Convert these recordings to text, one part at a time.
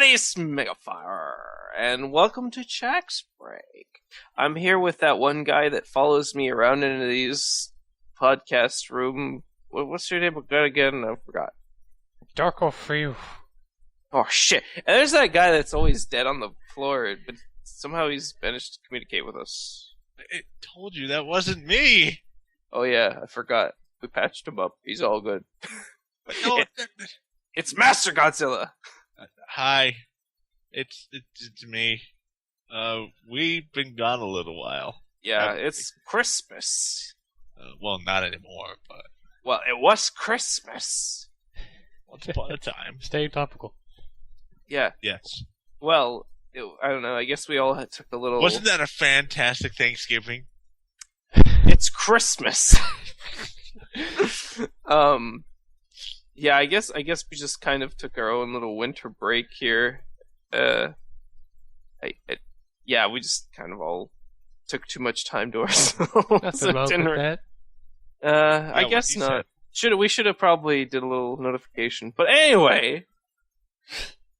name's Megafire, and welcome to Chax Break. I'm here with that one guy that follows me around into these podcast room. What's your name again? I forgot. Darko Frew. Oh shit! And there's that guy that's always dead on the floor, but somehow he's managed to communicate with us. I told you that wasn't me. Oh yeah, I forgot. We patched him up. He's all good. No, It's Master Godzilla. Hi, it's me. We've been gone a little while. Yeah, it's Christmas. Well, not anymore, but Well, it was Christmas. once upon a time. Stay topical. Yeah. Yes. Well, I don't know. I guess we all took a little. Wasn't that a fantastic Thanksgiving? It's Christmas. Yeah, I guess we just kind of took our own little winter break here. Yeah, we just kind of all took too much time to ourselves. Nothing wrong with that. I guess not. We should have probably did a little notification. But anyway,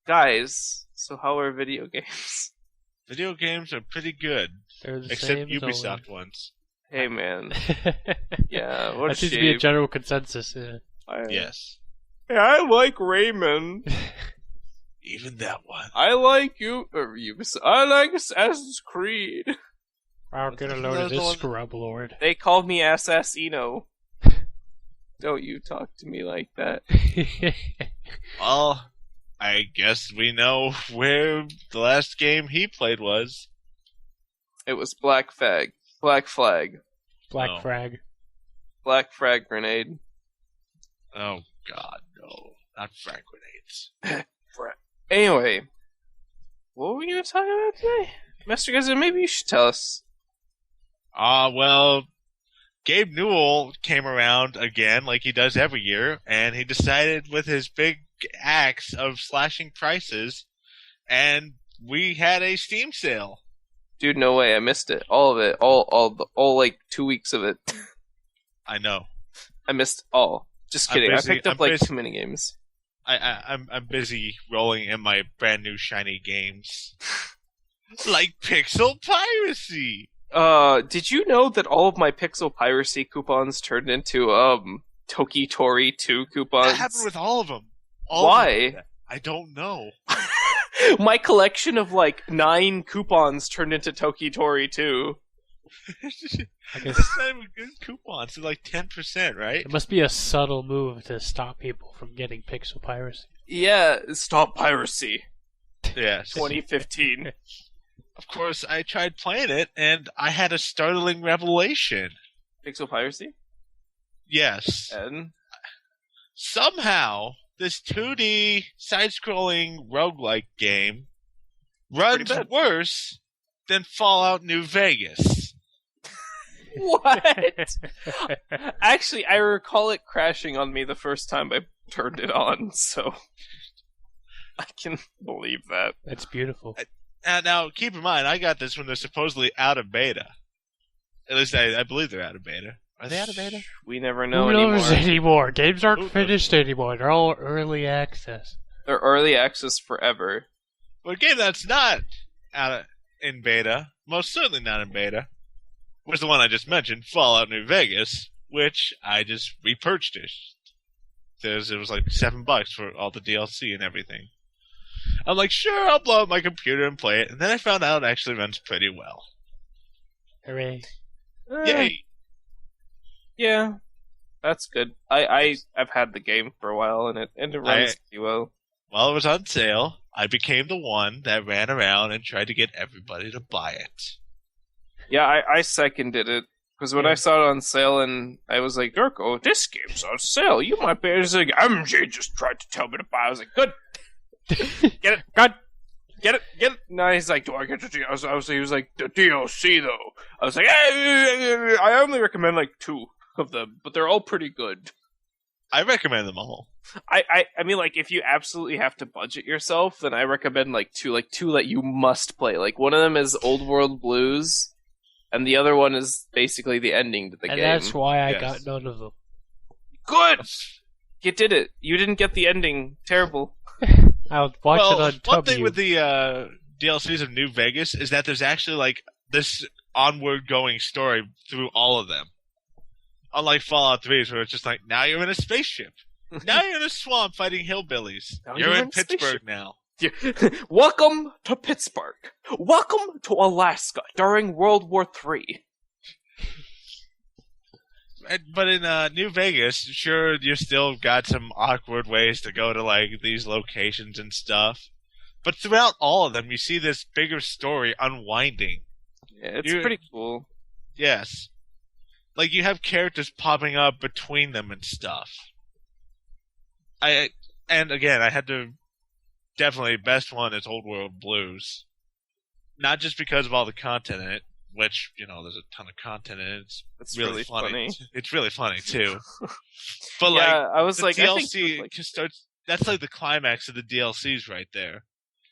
guys, so how are video games? Video games are pretty good, They're the except same as Ubisoft ones. Hey man, always. yeah, what a That seems to be a shame. general consensus. Yeah. Yes, Yeah, I like Raymond. even that one. I like Ubisoft. I like Assassin's Creed. I'll get a load of this scrub lord. They called me Assassino. Don't you talk to me like that. Well, I guess we know where the last game he played was. It was Black Flag. Black Flag. Black Oh. frag. Black Frag Grenade. Oh God, no, not frag grenades. Anyway, what were we going to talk about today? Master Gaza, maybe you should tell us. Well, Gabe Newell came around again, like he does every year, and he decided with his big axe of slashing prices, and we had a Steam sale. Dude, no way, I missed it. All of it. All like 2 weeks of it. I know. I missed all. Just I'm kidding. busy- I picked up I'm like busy. too many games. I'm busy rolling in my brand new shiny games, like Pixel Piracy. Did you know that all of my Pixel Piracy coupons turned into Toki Tori 2 coupons? That happened with all of them. Why? I don't know. My collection of like 9 coupons turned into Toki Tori 2. I guess That's not even good coupons. They're like 10%, right? it must be a subtle move to stop people from getting pixel piracy. Yeah, Stop Piracy Yes. 2015. Of course, I tried playing it, and I had a startling revelation. Pixel Piracy? Yes. And Somehow, this 2D side-scrolling roguelike game runs bad. worse than Fallout New Vegas. what? Actually, I recall it crashing on me the first time I turned it on, so I can believe that. That's beautiful. Now, keep in mind, I got this when they're supposedly out of beta. At least I believe they're out of beta. Are they out of beta? We never know Who knows anymore. anymore? Games Who aren't knows? finished anymore. They're all early access. They're early access forever. Well, a game that's not in beta, most certainly not in beta, was the one I just mentioned, Fallout New Vegas, which I just repurchased. It was like $7 for all the DLC and everything. I'm like, sure, I'll blow up my computer and play it, and then I found out it actually runs pretty well. Hooray. Yay! Yeah, that's good. I've had the game for a while, and it runs pretty well. While it was on sale, I became the one that ran around and tried to get everybody to buy it. Yeah, I seconded it. Because when I saw it on sale, and I was like, Durko, this game's on sale. You might be. It's like, MJ just tried to tell me to buy. I was like, good. Get it. God. Get it. No, he's like, do I get the DLC? He was like, the DLC, though. I was like, I only recommend like 2 of them, but they're all pretty good. I recommend them all. I mean, like, if you absolutely have to budget yourself, then I recommend like two that you must play. Like, one of them is Old World Blues, and the other one is basically the ending to the And game. that's why I Yes. got none of them. Good! You did it. You didn't get the ending. Terrible. I'll watch it on one thing W. with the DLCs of New Vegas is that there's actually like this onward going story through all of them. Unlike Fallout 3, where it's just like, now you're in a spaceship. Now you're in a swamp fighting hillbillies. Now You're you're in in a Pittsburgh spaceship. now. Welcome to Pittsburgh. Welcome to Alaska during World War III. But in New Vegas, sure, you still got some awkward ways to go to like these locations and stuff. But throughout all of them, you see this bigger story unwinding. Yeah, it's pretty cool. Yes. Like, you have characters popping up between them and stuff. And again, I had to... Definitely, best one is Old World Blues. Not just because of all the content in it, which, there's a ton of content in it. It's really funny. It's really funny, too. But, yeah, I was the like, DLC starts... That's like the climax of the DLCs right there.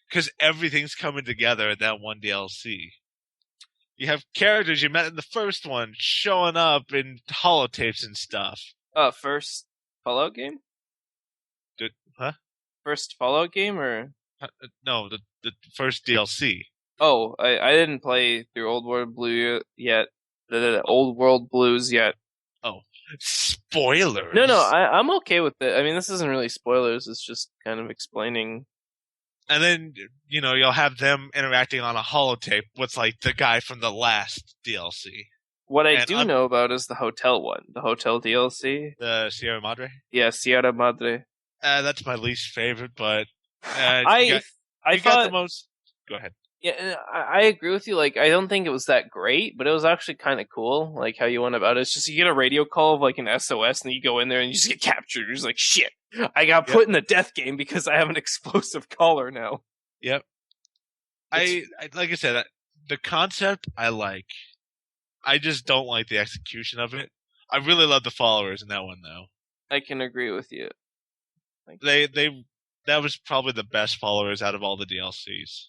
Because everything's coming together in that one DLC. You have characters you met in the first one showing up in holotapes and stuff. First Fallout game? Huh? First Fallout game, or? No, the first DLC. Oh, I didn't play through Old World Blue yet. The Old World Blues yet. Oh, spoilers! No, I'm okay with it. I mean, this isn't really spoilers. It's just kind of explaining. And then, you'll have them interacting on a holotape with, like, the guy from the last DLC. What I do know about is the hotel one. The hotel DLC. The Sierra Madre? Yeah, Sierra Madre. That's my least favorite, but... I thought... got the most... Go ahead. Yeah, I agree with you. Like, I don't think it was that great, but it was actually kind of cool. Like, how you went about it. It's just you get a radio call of, like, an SOS, and then you go in there and you just get captured. You're just like, shit, I got put in the death game because I have an explosive caller now. Yep. I like I said, the concept I like. I just don't like the execution of it. I really love the followers in that one, though. I can agree with you. That was probably the best followers out of all the DLCs.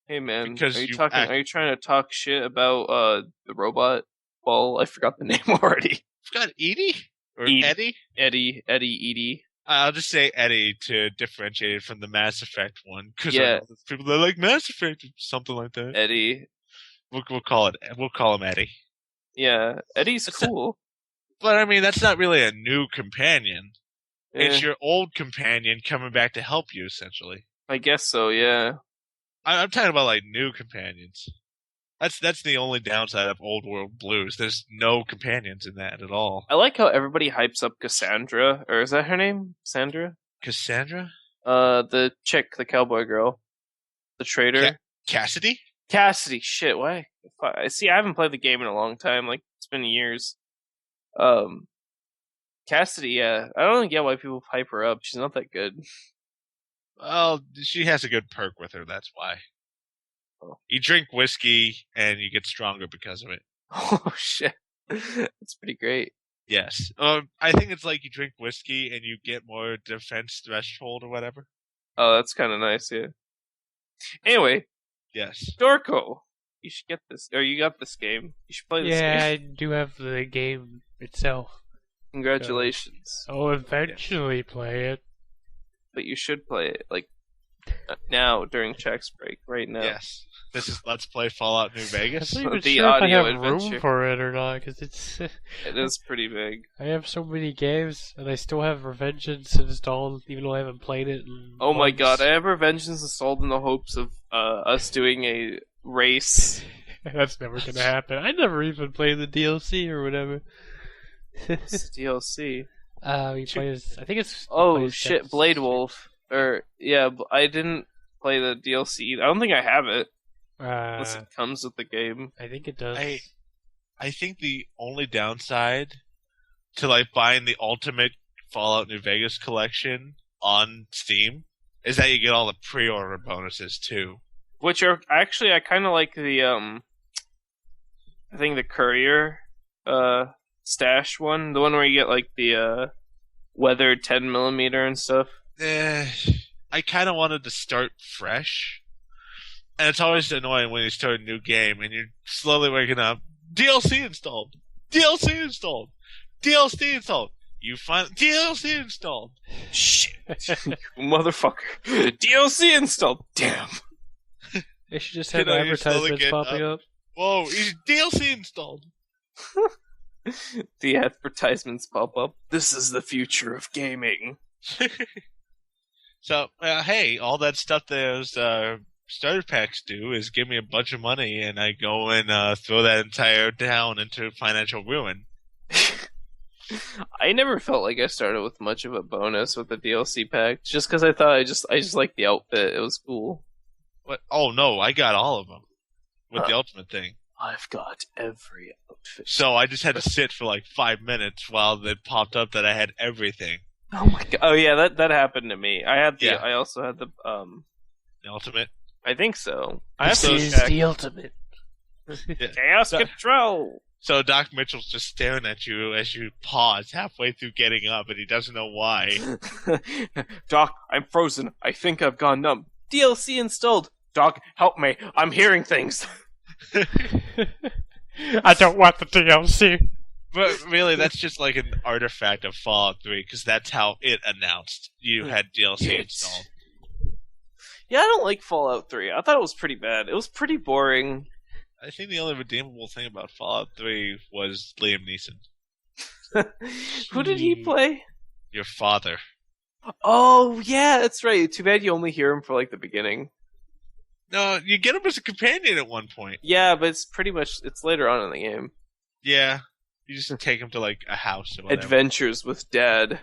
Hey man, because are you trying to talk shit about the robot? Well, I forgot the name already. Forgot Edie or Edie? Eddie? Edie. I'll just say Eddie to differentiate it from the Mass Effect one, because people that like Mass Effect or something like that. Eddie. We'll call him Eddie. Yeah, Eddie's cool. But I mean, that's not really a new companion. Yeah. It's your old companion coming back to help you, essentially. I guess so. Yeah. I'm talking about like new companions. That's the only downside of Old World Blues. There's no companions in that at all. I like how everybody hypes up Cassandra, or is that her name? Sandra? Cassandra? The chick, the cowboy girl, the trader. Cassidy? Cassidy. Shit. Why? See, I haven't played the game in a long time. Like, it's been years. Cassidy. Yeah, I don't get why people hype her up. She's not that good. Well, she has a good perk with her, that's why. Oh. You drink whiskey, and you get stronger because of it. Oh, shit. That's pretty great. Yes. I think it's like you drink whiskey, and you get more defense threshold or whatever. Oh, that's kind of nice, yeah. Anyway. Yes. Dorko, you should get this. Or you got this game. You should play this game. Yeah, I do have the game itself. Congratulations. I'll eventually play it. But you should play it, like, now, during Chax Break, right now. Yes. This is Let's Play Fallout New Vegas. I'm not even The sure audio if I have adventure. room for it or not, because it's... It is pretty big. I have so many games, and I still have Revengeance installed, even though I haven't played it in Oh my months. god, I have Revengeance installed in the hopes of us doing a race. That's never gonna happen. I never even played the DLC or whatever. It's DLC. We play as, I think it's... Oh shit, Blade Wolf. I didn't play the DLC. I don't think I have it. Unless it comes with the game. I think it does. I think the only downside to like buying the Ultimate Fallout New Vegas collection on Steam is that you get all the pre-order bonuses too. Which are actually, I kind of like the I think the Courier stash one, the one where you get like the weathered 10mm and stuff. I kind of wanted to start fresh, and it's always annoying when you start a new game and you're slowly waking up. DLC installed. DLC installed. DLC installed. You find DLC installed. Shit. Motherfucker. DLC installed. Damn. They should just have You know, you slowly advertisements get popping up. Whoa, he's DLC installed. The advertisements pop up. This is the future of gaming. So, hey, all that stuff those starter packs do is give me a bunch of money, and I go and throw that entire town into financial ruin. I never felt like I started with much of a bonus with the DLC pack, just because I thought I just liked the outfit. It was cool. What? Oh no, I got all of them with the ultimate thing. I've got every outfit. So I just had to sit for like 5 minutes while it popped up that I had everything. Oh my god! Oh yeah, that happened to me. I had the. Yeah. I also had the. The ultimate. I think so. I have This those is packs. the ultimate. Yeah. Chaos So- Control. So Doc Mitchell's just staring at you as you pause halfway through getting up, and he doesn't know why. Doc, I'm frozen. I think I've gone numb. DLC installed. Doc, help me. I'm hearing things. I don't want the DLC. But really, that's just like an artifact of Fallout 3, because that's how it announced you had DLC installed. Yeah, I don't like Fallout 3. I thought it was pretty bad. It was pretty boring. I think the only redeemable thing about Fallout 3 was Liam Neeson. Who did he play? Your father. Oh, yeah, that's right. Too bad you only hear him for, like, the beginning. No, you get him as a companion at one point. Yeah, but it's later on in the game. Yeah. You just take him to, like, a house or whatever. Adventures with Dad.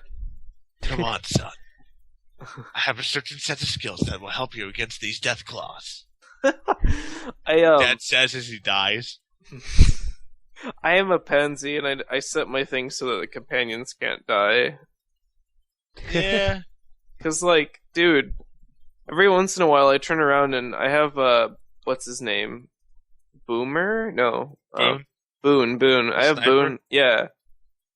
Come on, son. I have a certain set of skills that will help you against these death claws. Dad says as he dies. I am a pansy, and I set my things so that the companions can't die. Yeah. Because, like, dude, every once in a while I turn around and I have, what's his name? Boomer? No. Boone. I have Sniper? Boone. Yeah.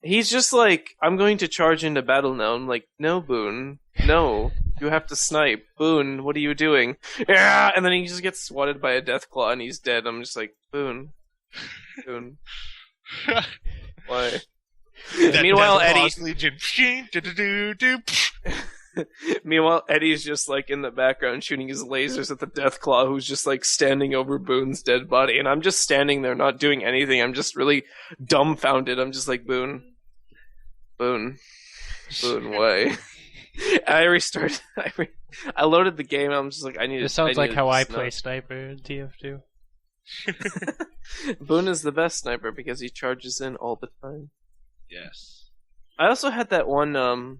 He's just like, I'm going to charge into battle now. I'm like, no, Boone. No. You have to snipe. Boone, what are you doing? Yeah! And then he just gets swatted by a deathclaw and he's dead. I'm just like, Boone. Boone. Why? Meanwhile, Eddie's just like in the background shooting his lasers at the Deathclaw, who's just like standing over Boone's dead body, and I'm just standing there not doing anything. I'm just really dumbfounded. I'm just like, Boone, why? I restarted. I loaded the game. And I'm just like, I need. This sounds like how I play snipe. Sniper in TF2. Boone is the best sniper because he charges in all the time. Yes. I also had that one.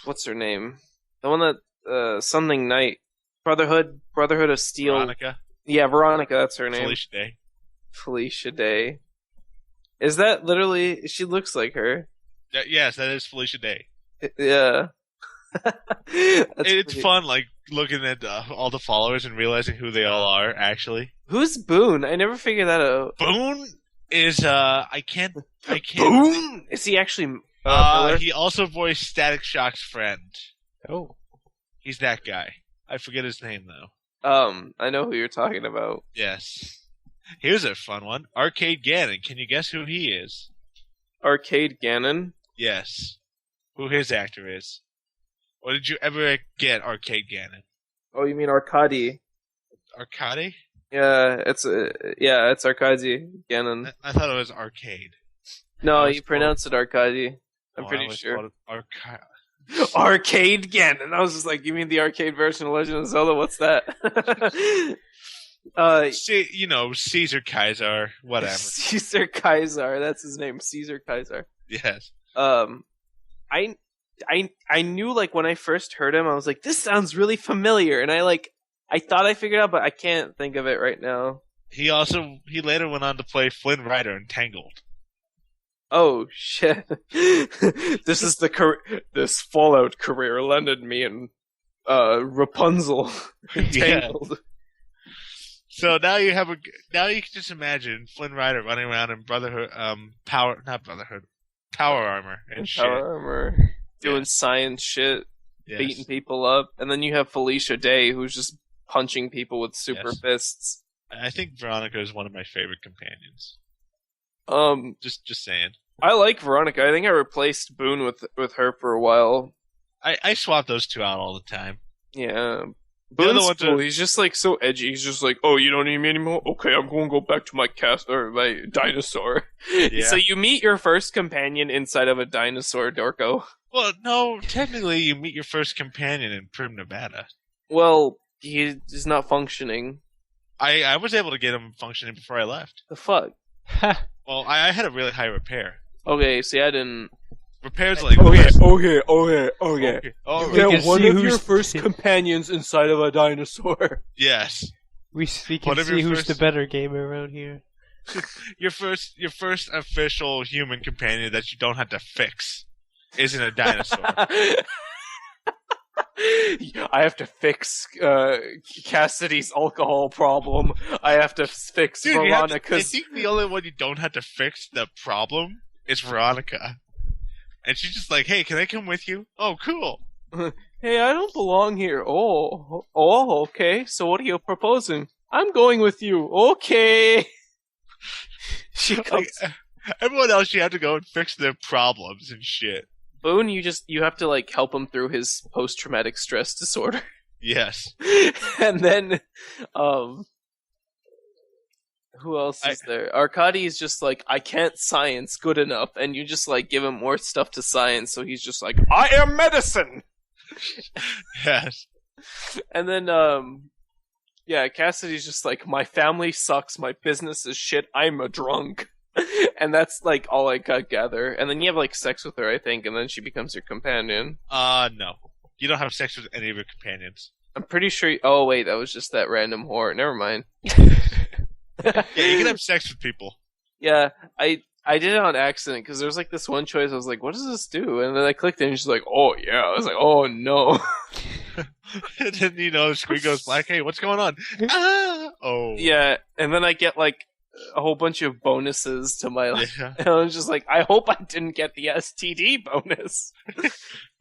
What's her name? The one that something Knight, Brotherhood of Steel. Veronica. Yeah, Veronica. That's her name. Felicia Day. Felicia Day. Is that literally? She looks like her. Yes, that is Felicia Day. Yeah. It's fun, like looking at all the followers and realizing who they all are. Actually, who's Boone? I never figured that out. Boone is I can't. Boone? Is he actually? He also voiced Static Shock's friend. Oh, he's that guy. I forget his name though. I know who you're talking about. Yes. Here's a fun one. Arcade Gannon. Can you guess who he is? Arcade Gannon? Yes. Who his actor is. Or did you ever get Arcade Gannon? Oh, you mean Arkady? Arcade? Yeah, it's Arkady Gannon. I thought it was Arcade. No, you pronounce it Arkady. I'm pretty sure. Arcade Gannon. I was just like, you mean the arcade version of Legend of Zelda? What's that? Caesar Kaiser, whatever. Caesar Kaiser, that's his name, Caesar Kaiser. Yes. I knew, like, when I first heard him, I was like, this sounds really familiar, and I thought I figured out, but I can't think of it right now. He later went on to play Flynn Rider in Tangled. Oh shit! This Fallout career landed me in Rapunzel. Tangled. Yeah. So now you can just imagine Flynn Rider running around in Power Armor and shit. Power Armor, doing science shit, Yes. beating people up, and then you have Felicia Day, who's just punching people with super fists. I think Veronica is one of my favorite companions. Just saying. I like Veronica. I think I replaced Boone with her for a while. I swap those two out all the time. Yeah. The other Boone's ones cool. are- He's just like so edgy. He's just like, oh, you don't need me anymore? Okay, I'm going to go back to my or my dinosaur. Yeah. So you meet your first companion inside of a dinosaur, Dorko. Well, no, technically you meet your first companion in Prim, Nevada. Well, he is not functioning. I was able to get him functioning before I left. The fuck? Well, I had a really high repair. Okay, see, I didn't. Repair's like... Okay. Oh, We yeah, can one see of your who's- first companions inside of a dinosaur. yes. We can Whatever see your who's first- the better gamer around here. Your first official human companion that you don't have to fix isn't a dinosaur. I have to fix Cassidy's alcohol problem. I have to fix Dude, I Veronica's. think the only one you don't have to fix the problem is Veronica. And she's just like, hey, can I come with you? Oh, cool. Hey, I don't belong here. Oh, okay. So what are you proposing? I'm going with you. Okay. She comes. Like, everyone else, you have to go and fix their problems and shit. Boone, you have to like help him through his post-traumatic stress disorder. Yes. And then, who else is there? Arkady is just like, I can't science good enough, and you just like give him more stuff to science, so he's just like, I am medicine. Yes. And then, yeah, Cassidy's just like, my family sucks, my business is shit, I'm a drunk. And that's like all I could gather. And then you have like sex with her, I think, and then she becomes your companion. No. You don't have sex with any of your companions. I'm pretty sure. Oh wait, that was just that random whore. Never mind. Yeah, you can have sex with people. Yeah, I did it on accident because there was like this one choice. I was like, "What does this do?" And then I clicked it, and she's like, "Oh yeah." I was like, "Oh no." And then, the screen goes black. Hey, what's going on? Ah! Oh. Yeah, and then I get like a whole bunch of bonuses to my life. Yeah. And I was just like, I hope I didn't get the STD bonus.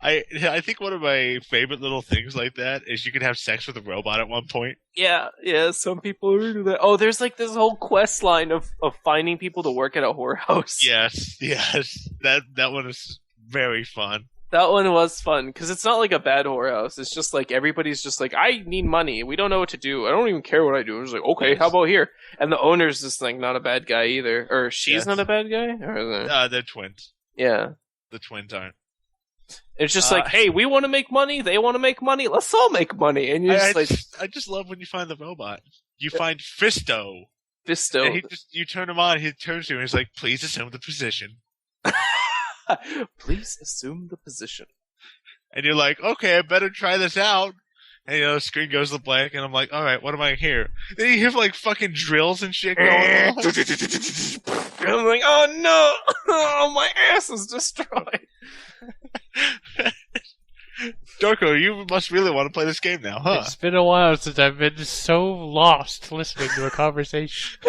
I think one of my favorite little things like that is you can have sex with a robot at one point. Yeah, some people do that. Oh, there's like this whole quest line of finding people to work at a whorehouse. Yes. That one is very fun. That one was fun, because it's not like a bad whorehouse. It's just like, everybody's just like, I need money. We don't know what to do. I don't even care what I do. I'm just like, okay, how about here? And the owner's just like, not a bad guy either. Or she's Yes. not a bad guy? Or is it? They're twins. Yeah. The twins aren't. It's just like, hey, we want to make money. They want to make money. Let's all make money. And you're I just love when you find the robot. You find Fisto. Fisto. And you turn him on, he turns to you and he's like, please assume the position. Please assume the position. And you're like, okay, I better try this out. And the screen goes to blank, and I'm like, alright, what am I here? Then you hear like fucking drills and shit going on. And I'm like, oh no! Oh, my ass is destroyed. Dorko, you must really want to play this game now, huh? It's been a while since I've been so lost listening to a conversation.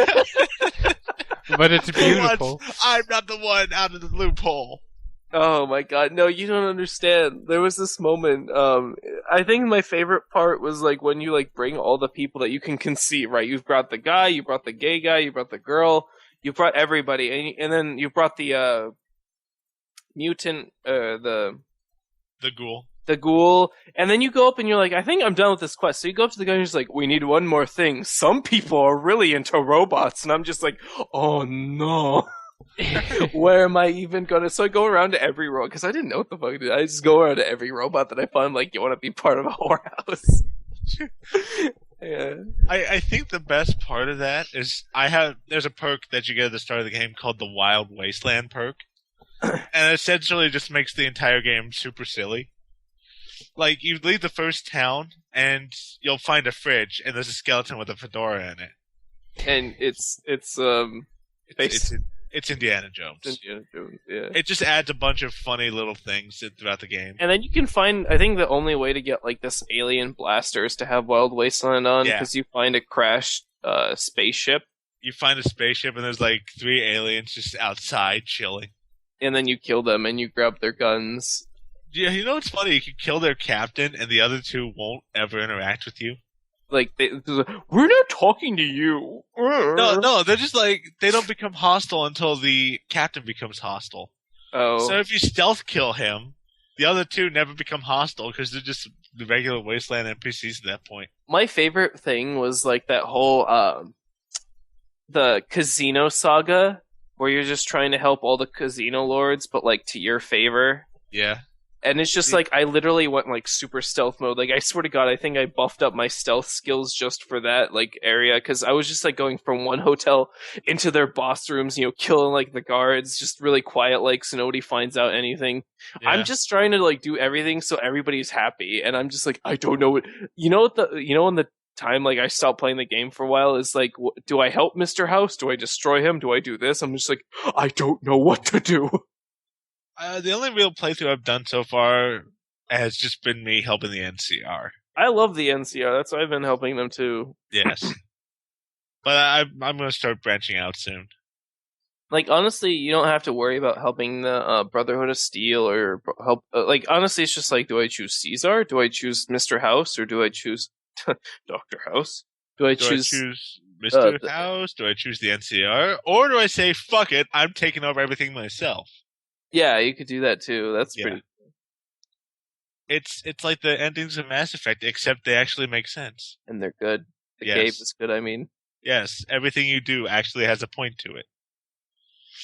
But it's beautiful. I'm not the one out of the loophole. Oh my god, no, you don't understand. There was this moment, I think my favorite part was like when you like bring all the people that you can conceive, right? You've brought the guy, you brought the gay guy, you brought the girl, you brought everybody, and then you brought the mutant, The ghoul. the ghoul, and then you go up and you're like, I think I'm done with this quest. So you go up to the guy and he's like, we need one more thing. Some people are really into robots, and I'm just like, oh no. Where am I even gonna? So I go around to every robot, because I didn't know what the fuck to do. I just go around to every robot that I find, like, you want to be part of a whorehouse. Yeah. I think the best part of that is there's a perk that you get at the start of the game called the Wild Wasteland perk. And it essentially just makes the entire game super silly. Like, you leave the first town, and you'll find a fridge, and there's a skeleton with a fedora in it. And it's Indiana Jones. Indiana Jones, yeah. It just adds a bunch of funny little things throughout the game. And then you can find, I think the only way to get, like, this alien blaster is to have Wild Wasteland on, Yeah. because you find a crashed spaceship, You find a spaceship, and there's like 3 aliens just outside chilling. and then you kill them, and you grab their guns. Yeah, you know what's funny? You can kill their captain, and the other 2 won't ever interact with you. like we're not talking to you. No, they're just like they don't become hostile until the captain becomes hostile. Oh, So if you stealth kill him, the other two never become hostile because they're just the regular wasteland NPCs at that point. my favorite thing was like that whole the casino saga where you're just trying to help all the casino lords, but like to your favor. Yeah. And it's just like I literally went like super stealth mode. Like I swear to God, I think I buffed up my stealth skills just for that like area because I was just like going from one hotel into their boss rooms, killing like the guards, just really quiet, like so nobody finds out anything. Yeah. I'm just trying to like do everything so everybody's happy, and I'm just like I don't know what in the time like I stopped playing the game for a while is like, do I help Mr. House? Do I destroy him? Do I do this? I'm just like I don't know what to do. The only real playthrough I've done so far has just been me helping the NCR. I love the NCR. That's why I've been helping them too. Yes. But I'm going to start branching out soon. Like honestly, you don't have to worry about helping the Brotherhood of Steel or help. Like honestly, it's just like, do I choose Caesar? Do I choose Mr. House? Or do I choose Doctor House? Do I choose Mr. House? Do I choose the NCR? Or do I say, fuck it, I'm taking over everything myself? Yeah, you could do that too. That's pretty. It's like the endings of Mass Effect, except they actually make sense. And they're good. The game is good. I mean, yes, everything you do actually has a point to it.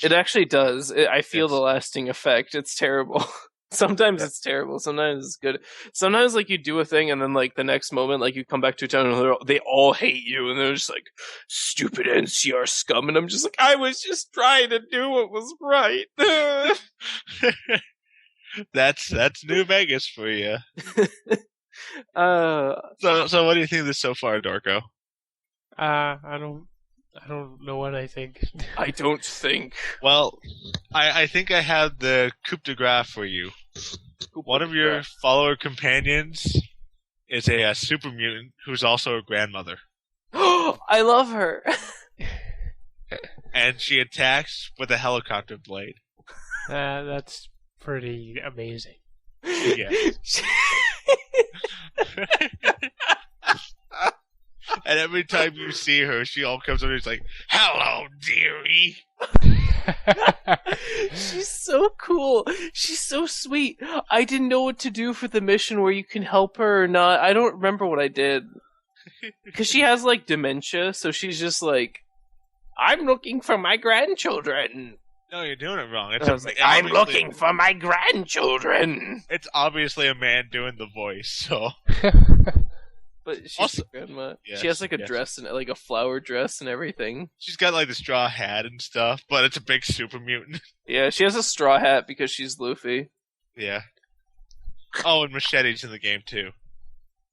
It actually does. I feel the lasting effect. It's terrible. Sometimes it's terrible. Sometimes it's good. Sometimes like you do a thing and then like the next moment like you come back to a town and they all hate you and they're just like stupid NCR scum, and I'm just like I was just trying to do what was right. That's New Vegas for you. So what do you think of this so far, Dorko? I don't know what I think. I don't think. Well, I think I have the coup de grace for you. One of your follower companions is a super mutant who's also a grandmother. I love her. And she attacks with a helicopter blade. That's pretty amazing. Yeah. And every time you see her, she all comes over and is like, "Hello, dearie." She's so cool. She's so sweet. I didn't know what to do for the mission where you can help her or not. I don't remember what I did. Because she has, like, dementia, so she's just like, I'm looking for my grandchildren. No, you're doing it wrong. I'm looking for my grandchildren. It's obviously a man doing the voice, so... But she's Also, a grandma. yes, she has like a dress and like a flower dress and everything. She's got like the straw hat and stuff, but it's a big super mutant. Yeah, she has a straw hat because she's Luffy. Yeah. Oh, and machetes in the game too.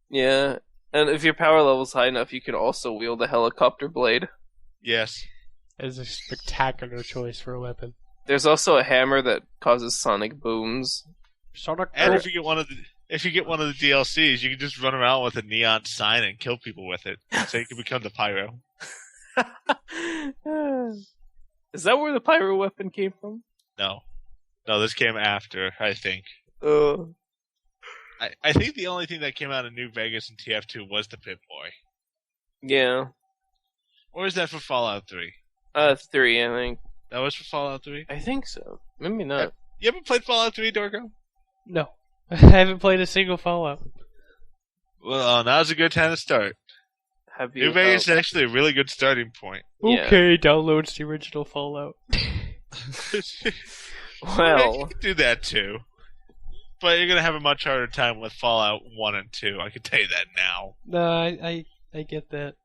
Yeah, and if your power level's high enough, you can also wield a helicopter blade. Yes. It's a spectacular choice for a weapon. There's also a hammer that causes sonic booms. And if you get one of the DLCs, you can just run around with a neon sign and kill people with it, so you can become the pyro. Is that where the pyro weapon came from? No, this came after, I think. I think the only thing that came out of New Vegas and TF2 was the Pip-Boy. Yeah. Or is that for Fallout 3? 3, I think. That was for Fallout 3? I think so. Maybe not. You ever played Fallout 3, Dorko? No. I haven't played a single Fallout. Well, now's a good time to start. New Vegas is actually a really good starting point. Okay, downloads the original Fallout. Well, you can do that too. But you're going to have a much harder time with Fallout 1 and 2, I can tell you that now. No, I get that.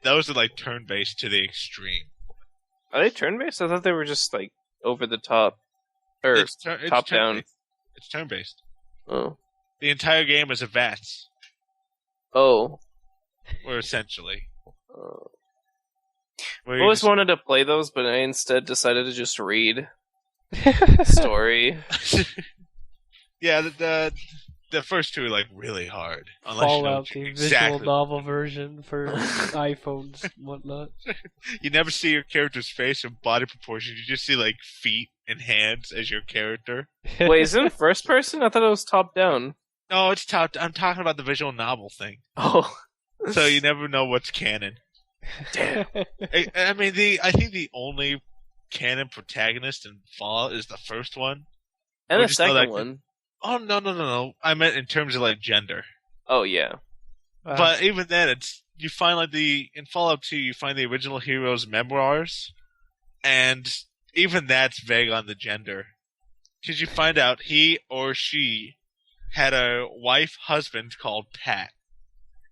Those are like turn-based to the extreme. Are they turn-based? I thought they were just like over the top. Or It's top-down. It's turn-based. Oh. The entire game is a VATS. Oh. Or essentially. I always wanted to play those, but I instead decided to just read story. Yeah, the first two are like really hard. Fallout, the visual novel version for iPhones and whatnot. You never see your character's face or body proportions. You just see like feet and hands as your character. Wait, is it in first person? I thought it was top down. No, it's top. I'm talking about the visual novel thing. Oh, So you never know what's canon. damn. I mean, I think the only canon protagonist in Fallout is the first one. And We the just know second that- one. Oh no! I meant in terms of like gender. Oh yeah. But even then, you find like in Fallout 2, you find the original hero's memoirs, and even that's vague on the gender, because you find out he or she had a husband called Pat,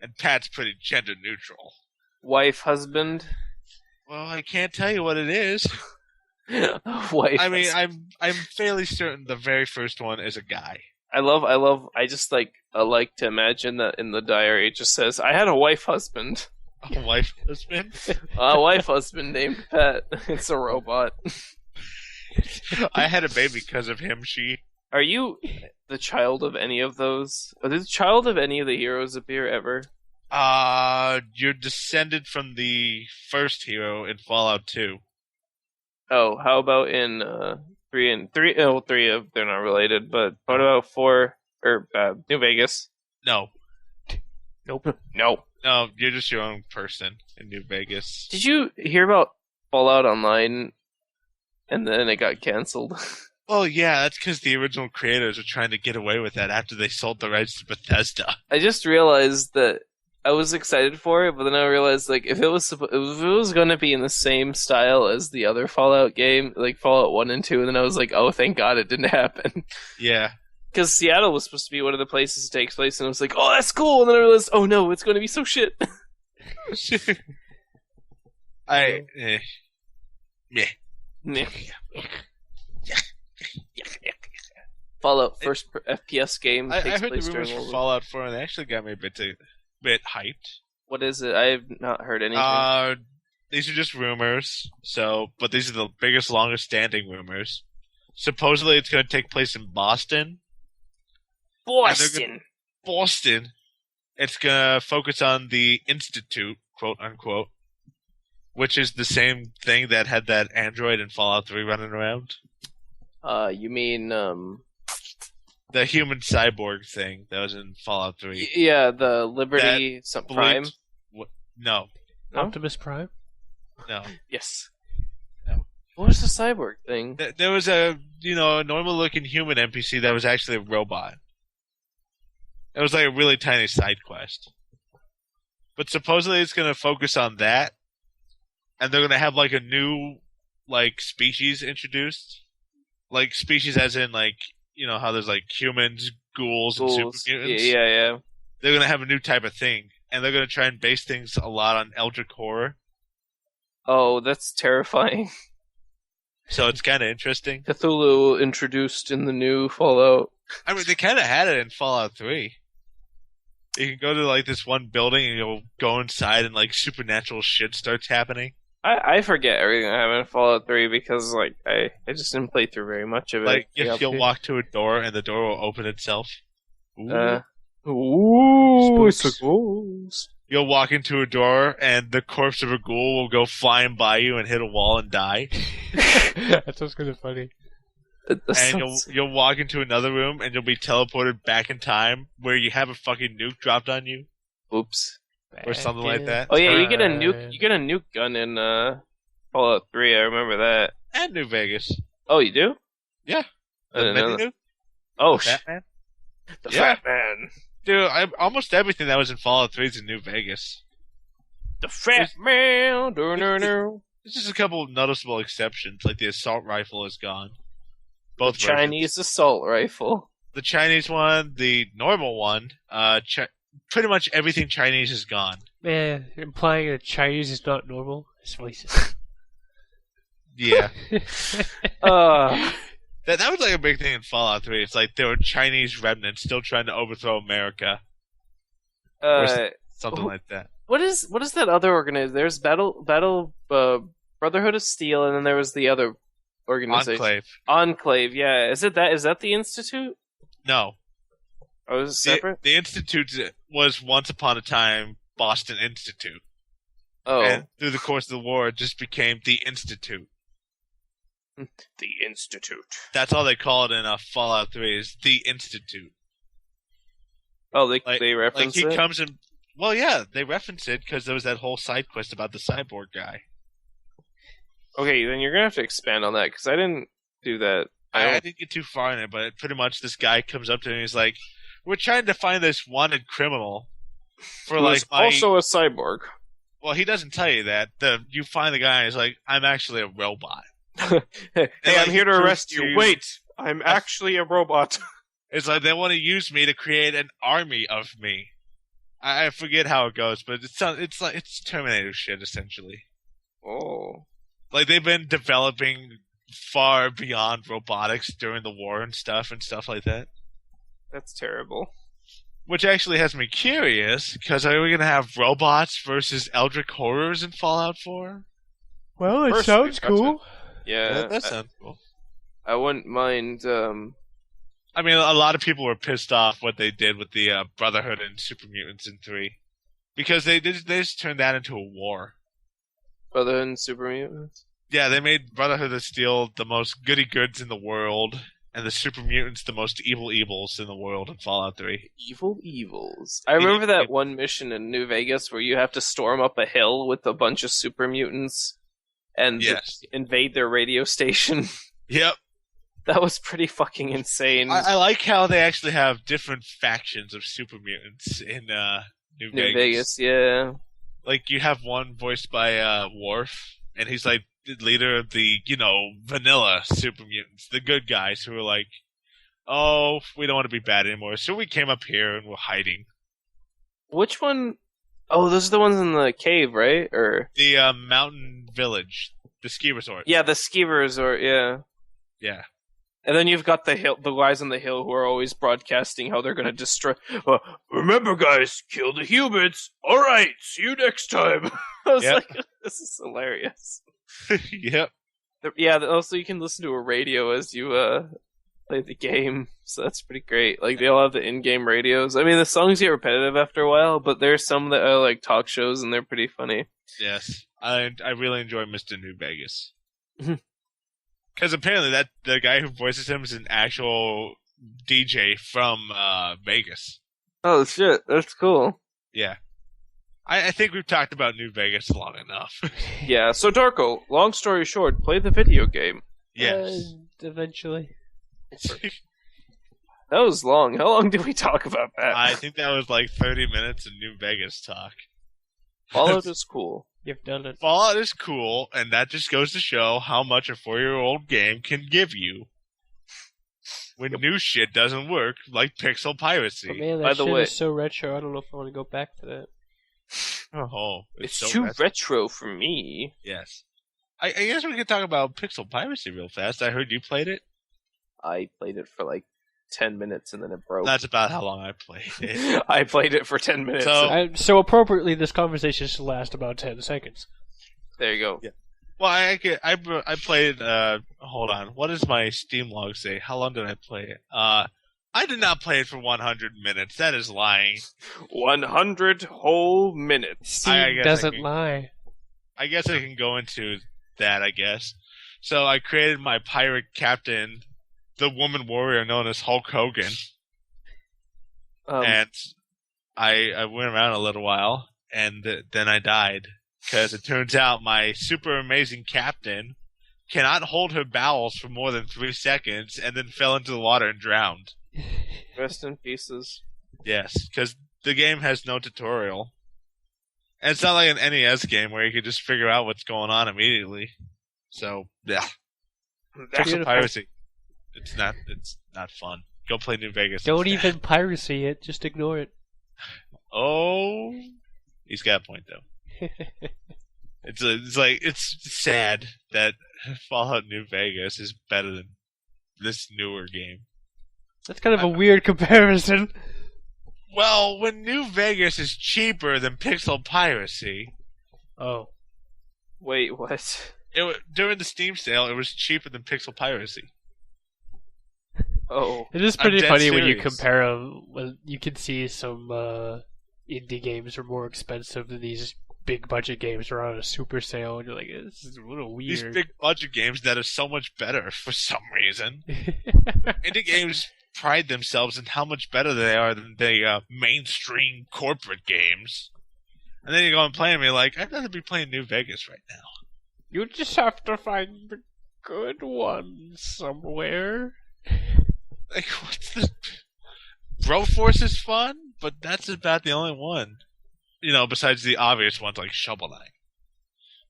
and Pat's pretty gender neutral. Wife, husband. Well, I can't tell you what it is. Wife. I mean, I'm fairly certain the very first one is a guy. I just like to imagine that in the diary it just says, I had a wife husband. A husband. A wife husband named Pat. It's a robot. I had a baby because of him. She. Are you the child of any of those? Are you the child of any of the heroes appear ever? You're descended from the first hero in Fallout 2. Oh, how about in 3 and 3? Oh, 3 of they're not related, but what about 4 or New Vegas? No. Nope. No. No, you're just your own person in New Vegas. Did you hear about Fallout Online and then it got canceled? Oh, yeah, that's because the original creators were trying to get away with that after they sold the rights to Bethesda. I just realized that I was excited for it, but then I realized like if it was going to be in the same style as the other Fallout game, like Fallout 1 and 2, and then I was like, oh, thank God it didn't happen. Yeah. Because Seattle was supposed to be one of the places it takes place, and I was like, oh, that's cool, and then I realized, oh no, it's going to be so shit. Meh. Meh. Fallout first FPS game I takes heard place the rumors during for World War. Fallout 4, and they actually got me a bit hyped. What is it? I have not heard anything. These are just rumors, but these are the biggest, longest standing rumors. Supposedly it's going to take place in Boston. Boston. It's going to focus on the Institute, quote unquote, which is the same thing that had that android in Fallout 3 running around. You mean the human cyborg thing that was in Fallout 3. Yeah, the Liberty Prime. No. Optimus Prime? No. Yes. No. What was the cyborg thing? There was a normal-looking human NPC that was actually a robot. It was like a really tiny side quest. But supposedly it's going to focus on that, and they're going to have like a new species introduced. Like species as in how there's like humans, ghouls, and super mutants. Yeah. They're going to have a new type of thing, and they're going to try and base things a lot on Eldritch horror. Oh, that's terrifying. So it's kind of interesting. Cthulhu introduced in the new Fallout. I mean, they kind of had it in Fallout 3. You can go to this one building and you'll go inside and supernatural shit starts happening. I forget everything I have in Fallout 3 because I just didn't play through very much of it. You'll walk to a door and the door will open itself. It's a ghost. You'll walk into a door and the corpse of a ghoul will go flying by you and hit a wall and die. That sounds kind of funny. And you'll walk into another room and you'll be teleported back in time where you have a fucking nuke dropped on you. Oops. Or something like that. Oh yeah, you get a nuke gun in Fallout 3, I remember that. And New Vegas. Oh, you do? Yeah. I didn't know that. Nuke? Oh, Fat Man? The Fat Man. Dude, almost everything that was in Fallout 3 is in New Vegas. The Fat Man. There's just a couple of noticeable exceptions, like the assault rifle is gone. Both Chinese assault rifle. The Chinese one, the normal one, pretty much everything Chinese is gone. Man, implying that Chinese is not normal is racist. Yeah. That was a big thing in Fallout 3. It's there were Chinese remnants still trying to overthrow America. Something like that. What is that other organization? There's Battle Brotherhood of Steel, and then there was the other organization. Enclave, yeah. Is that the Institute? No. Oh, is it separate? The Institute was once upon a time Boston Institute. Oh. And through the course of the war, it just became the Institute. The Institute. That's all they call it in Fallout 3 is the Institute. Oh, they Like reference he it? comes in. Well, yeah, they reference it because there was that whole side quest about the cyborg guy. Okay, then you're gonna have to expand on that, because I didn't do that. I didn't get too far in it, but pretty much this guy comes up to me and he's like, "We're trying to find this wanted criminal for Who's like my." also a cyborg. Well, he doesn't tell you that. You find the guy and he's like, "I'm actually a robot." Hey, like, I'm here to he arrest proves you. to- Wait, I'm actually a robot. It's like they want to use me to create an army of me. I forget how it goes, but it's Terminator shit essentially. Oh. Like they've been developing far beyond robotics during the war and stuff like that. That's terrible. Which actually has me curious, because are we gonna have robots versus Eldritch horrors in Fallout 4? Well, it Personally, sounds that's cool. Yeah, that sounds cool. I wouldn't mind. I mean, a lot of people were pissed off what they did with the Brotherhood and Super Mutants in 3. Because they just turned that into a war. Other than Super Mutants? Yeah, they made Brotherhood of Steel the most goody goods in the world, and the Super Mutants the most evil evils in the world in Fallout 3. Evil evils. I remember that one mission in New Vegas where you have to storm up a hill with a bunch of super mutants and Yes. invade their radio station. Yep. That was pretty fucking insane. I like how they actually have different factions of super mutants in New New Vegas, yeah. Like, you have one voiced by Worf, and he's like the leader of the, vanilla super mutants, the good guys who are like, oh, we don't want to be bad anymore, so we came up here and we're hiding. Which one? Oh, those are the ones in the cave, right? Or The mountain village, the ski resort. yeah, the ski resort, yeah. Yeah. And then you've got the guys on the hill who are always broadcasting how they're going to destroy. Remember, guys, kill the humans. All right, see you next time. I was like, this is hilarious. Yep. Yeah. Also, you can listen to a radio as you play the game, so that's pretty great. Like they all have the in-game radios. I mean, the songs get repetitive after a while, but there's some that are like talk shows, and they're pretty funny. Yes, I really enjoy Mr. New Vegas. Because apparently the guy who voices him is an actual DJ from Vegas. Oh shit, that's cool. Yeah. I think we've talked about New Vegas long enough. Yeah, so Darko, long story short, play the video game. Yes. Eventually. That was long. How long did we talk about that? I think that was like 30 minutes of New Vegas talk. Fallout is cool. You've done it. Fallout is cool, and that just goes to show how much a 4-year-old game can give you. When new shit doesn't work, like pixel piracy. But man, By that the shit way- is so retro, I don't know if I want to go back to that. Oh, It's so too retro. retro for me. Yes. I guess we could talk about pixel piracy real fast. I heard you played it. I played it for like 10 minutes and then it broke. That's about how long I played it. I played it for 10 minutes. So- So appropriately, this conversation should last about 10 seconds. There you go. Yeah. Well, I played. Hold on. What does my Steam log say? How long did I play it? I did not play it for 100 minutes. That is lying. 100 whole minutes. Steam guess I doesn't can- lie. I guess I can go into that. I guess. So I created my pirate captain, the woman warrior known as Hulk Hogan, and I went around a little while, and then I died because it turns out my super amazing captain cannot hold her bowels for more than 3 seconds, and then fell into the water and drowned. Rest in pieces. Yes, because the game has no tutorial. And it's not like an NES game where you can just figure out what's going on immediately. So, yeah. Pixel Beautiful. piracy. It's not fun. Go play New Vegas. Don't instead. even piracy it, just ignore it. Oh, he's got a point though. It's sad that Fallout New Vegas is better than this newer game. That's kind of a weird comparison. Well, when New Vegas is cheaper than pixel piracy, Oh. Wait, what? during the Steam sale, it was cheaper than pixel piracy. Oh. It is I'm pretty dead funny when you serious. compare them. Well, you can see some indie games are more expensive than these big budget games are on a super sale, and you're like, this is a little These weird. big budget games that are so much better for some reason. Indie games pride themselves in how much better they are than the mainstream corporate games. And then you go and play them, and you're like, I'd rather be playing New Vegas right now. You just have to find the good one somewhere. Like, what's the... Broforce is fun, but that's about the only one. You know, besides the obvious ones like Shovel Knight.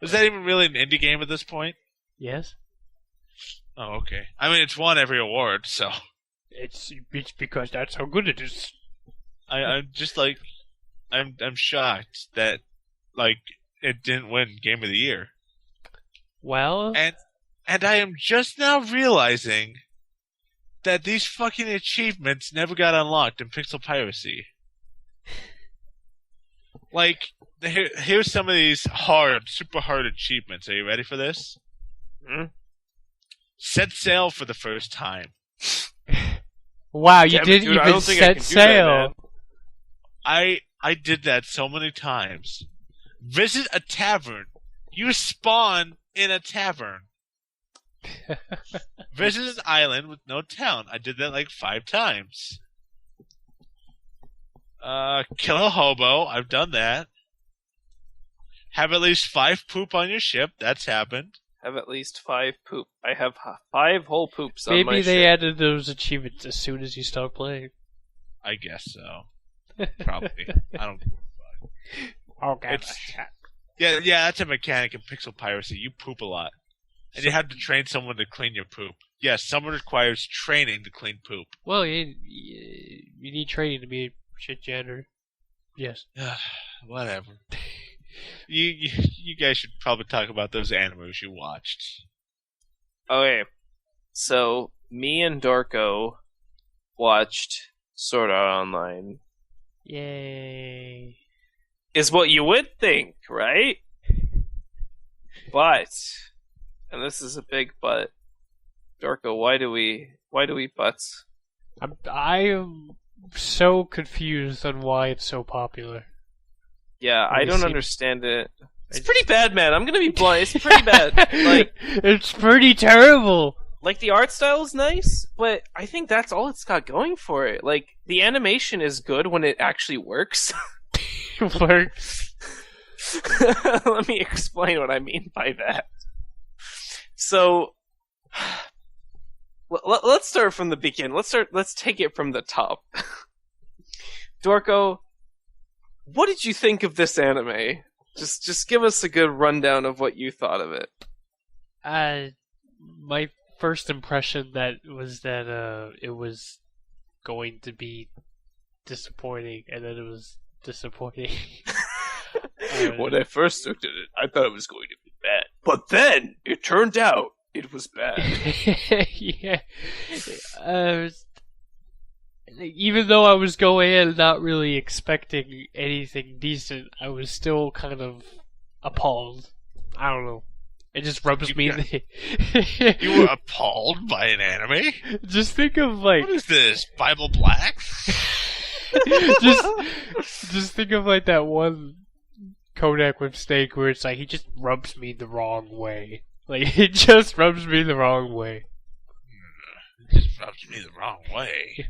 Is that even really an indie game at this point? Yes. Oh, okay. I mean, it's won every award, so... It's because that's how good it is. I'm just like... I'm shocked that, like, it didn't win Game of the Year. Well... And I am just now realizing that these fucking achievements never got unlocked in Pixel Piracy. Like, here's some of these super hard achievements. Are you ready for this? Hmm? Set sail for the first time. Wow, you Damn it, didn't dude, I even don't think I set can do that, sail. man. I did that so many times. Visit a tavern. You spawn in a tavern. Visit an island with no town. I did that like 5 times. Kill a hobo. I've done that. Have at least 5 poop on your ship. That's happened. Have at least 5 poop. I have 5 whole poops on my Maybe they ship. added those achievements as soon as you start playing. I guess so. Probably. I don't. Okay. Yeah, that's a mechanic in Pixel Piracy. You poop a lot. And you have to train someone to clean your poop. Yes, someone requires training to clean poop. Well, you need training to be a shit janitor. Yes. Whatever. You guys should probably talk about those animes you watched. Okay. So, me and Dorko watched Sword Art Online. Yay. Is what you would think, right? But, and this is a big but, Dorko, why do we butts? I am so confused on why it's so popular. Yeah, I Let me don't see. understand it. It's pretty bad, man. I'm gonna be blunt. It's pretty bad. Like, it's pretty terrible. Like, the art style is nice, but I think that's all it's got going for it. Like, the animation is good when it actually works. It works. Let me explain what I mean by that. So, let's start from the beginning. Let's take it from the top. Dorko, what did you think of this anime? Just give us a good rundown of what you thought of it. My first impression was that it was going to be disappointing, and then it was disappointing. When I first looked at it, I thought it was going to be bad. But then, it turned out it was bad. Yeah. Even though I was going in not really expecting anything decent, I was still kind of appalled. I don't know. It just rubs me in the... You were appalled by an anime? Just think of, like... What is this, Bible Black? just think of, like, that one Kodak with Snake where it's like, he just rubs me the wrong way. Like, it just rubs me the wrong way. It just rubs me the wrong way.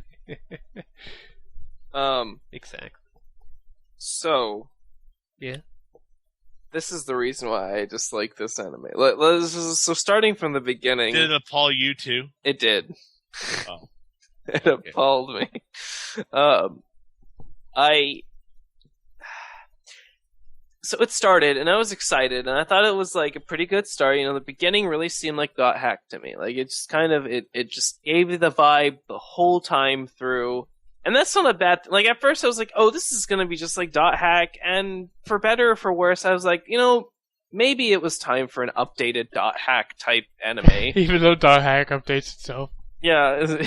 Exactly. So... Yeah? This is the reason why I dislike this anime. So starting from the beginning... Did it appall you too? It did. Oh. It appalled me. So it started, and I was excited, and I thought it was like a pretty good start. You know, the beginning really seemed like Got Hacked to me. Like, it just kind of, it just gave you the vibe the whole time through. And that's not a bad thing. Like, at first I was like, oh, this is gonna be just like Dot Hack, and for better or for worse, I was like, you know, maybe it was time for an updated Dot Hack type anime. Even though Dot Hack updates itself. Yeah,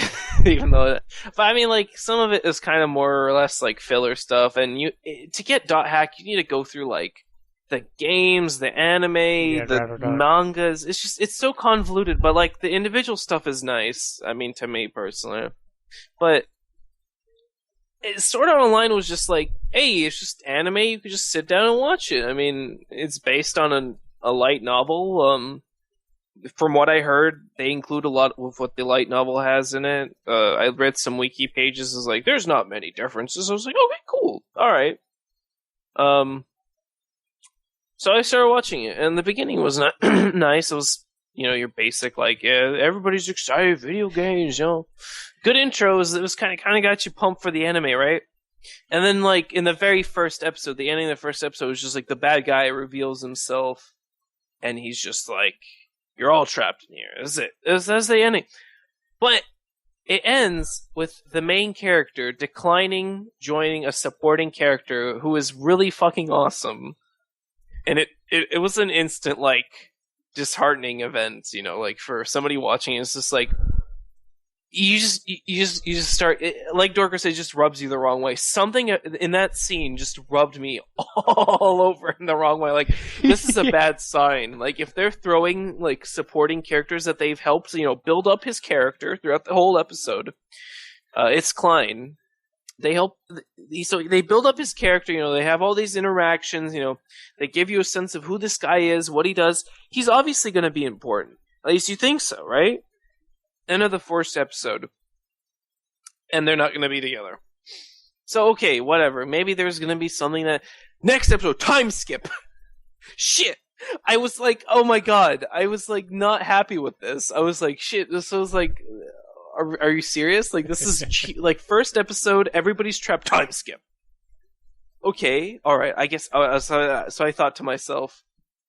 even though, but I mean, like, some of it is kind of more or less like filler stuff, and to get Dot Hack, you need to go through like the games, the anime, the mangas. It's so convoluted, but like the individual stuff is nice. I mean, to me personally, but Sword Art Online was just like, hey, it's just anime. You could just sit down and watch it. I mean, it's based on a light novel. from what I heard, they include a lot of what the light novel has in it. I read some wiki pages. It's like there's not many differences. I was like, okay, cool, all right. So I started watching it, and the beginning was not nice. It was, your basic like, yeah, everybody's excited, video games, good intros. It was kind of got you pumped for the anime, right? And then like in the very first episode, the ending of the first episode was just like the bad guy reveals himself, and he's just like, "You're all trapped in here." That's it. That's the ending. But it ends with the main character declining joining a supporting character who is really fucking awesome. And it was an instant, like, disheartening event, like, for somebody watching it. It's just like, you just start, like Dorker said, it just rubs you the wrong way. Something in that scene just rubbed me all over in the wrong way. Like, this is a bad sign. Like, if they're throwing, like, supporting characters that they've helped, build up his character throughout the whole episode, it's Klein. So they build up his character, they have all these interactions, they give you a sense of who this guy is, what he does. He's obviously going to be important. At least you think so, right? End of the first episode. And they're not going to be together. So, okay, whatever. Maybe there's going to be something that... Next episode, time skip! Shit! I was like, oh my god. I was like, not happy with this. I was like, shit, this was like... Are you serious? Like, this is like first episode, everybody's trapped, time skip. Okay, all right. I guess so. I thought to myself,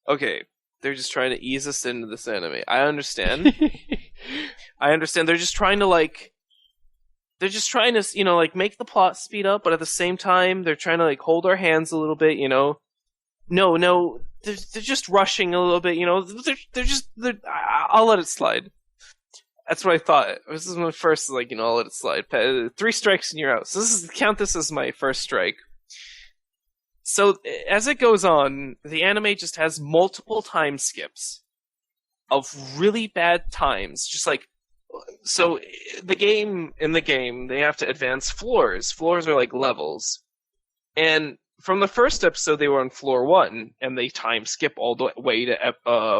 okay, they're just trying to ease us into this anime. I understand. They're just trying to like make the plot speed up, but at the same time, they're trying to like hold our hands a little bit. No, they're just rushing a little bit. I'll let it slide. That's what I thought. This is my first, I'll let it slide. 3 strikes and you're out. So count this as my first strike. So, as it goes on, the anime just has multiple time skips of really bad times. Just like, so, in the game, they have to advance floors. Floors are like levels. And from the first episode, they were on floor 1, and they time skip all the way to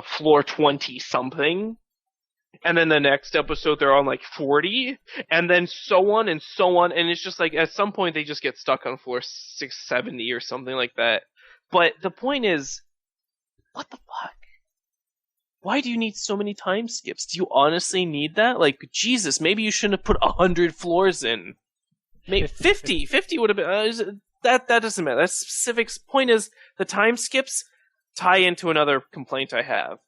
floor 20-something. And then the next episode, they're on, 40, and then so on, and it's just, at some point, they just get stuck on floor 670 or something like that. But the point is, what the fuck? Why do you need so many time skips? Do you honestly need that? Jesus, maybe you shouldn't have put 100 floors in. Maybe 50 would have been, that doesn't matter. That's specific. Point is, the time skips tie into another complaint I have.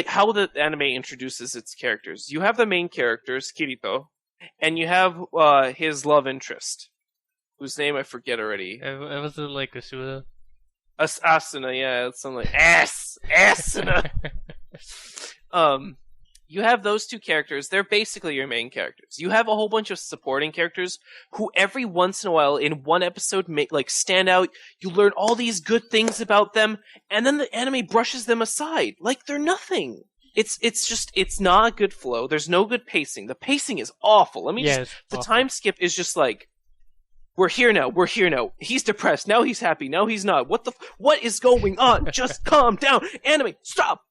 How the anime introduces its characters. You have the main characters, Kirito, and you have his love interest, whose name I forget already. It wasn't like Asuna. Asuna, yeah, it's something like Asuna. You have those 2 characters. They're basically your main characters. You have a whole bunch of supporting characters who every once in a while in one episode stand out. You learn all these good things about them, and then the anime brushes them aside like they're nothing. It's not a good flow. There's no good pacing. The pacing is awful. The time skip is just like, we're here now. He's depressed. Now he's happy. Now he's not. What is going on? Just calm down. Anime, stop.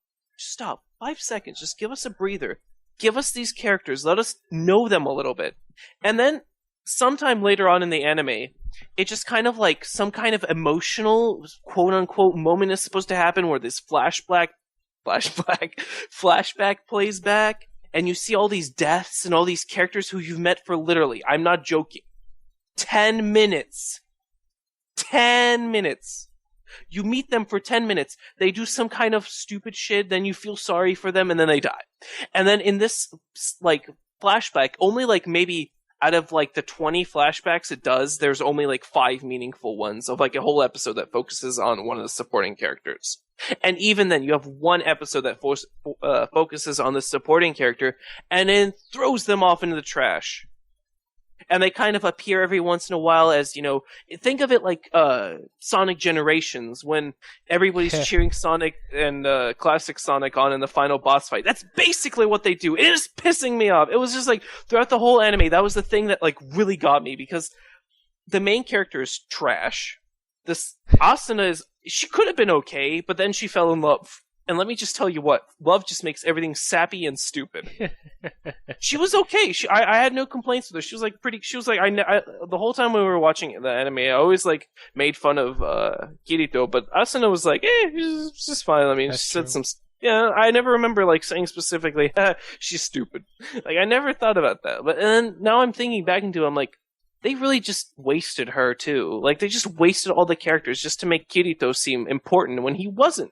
5 seconds. Just give us a breather. Give us these characters. Let us know them a little bit. And then, sometime later on in the anime, it just kind of like some kind of emotional, quote-unquote, moment is supposed to happen where this flashback plays back, and you see all these deaths and all these characters who you've met for literally, I'm not joking, 10 minutes. 10 minutes. You meet them for 10 minutes, they do some kind of stupid shit, then you feel sorry for them, and then they die. And then in this, flashback, only, maybe out of, the 20 flashbacks it does, there's only, 5 meaningful ones of, a whole episode that focuses on one of the supporting characters. And even then, you have one episode that focuses on the supporting character, and then throws them off into the trash. And they kind of appear every once in a while as, think of it like Sonic Generations, when everybody's cheering Sonic and classic Sonic on in the final boss fight. That's basically what they do. It is pissing me off. It was just throughout the whole anime, that was the thing that really got me, because the main character is trash. This Asuna she could have been okay, but then she fell in love. And let me just tell you what, Love just makes everything sappy and stupid. She was okay. I had no complaints with her. She was like pretty. She was like the whole time we were watching the anime, I always like made fun of Kirito, but Asuna was like, it's just fine. I mean, That's she said true. some. Yeah, I never remember like saying specifically, she's stupid. Like I never thought about that. But and then now I'm thinking back into it, I'm like, they really just wasted her too. Like they just wasted all the characters just to make Kirito seem important when he wasn't.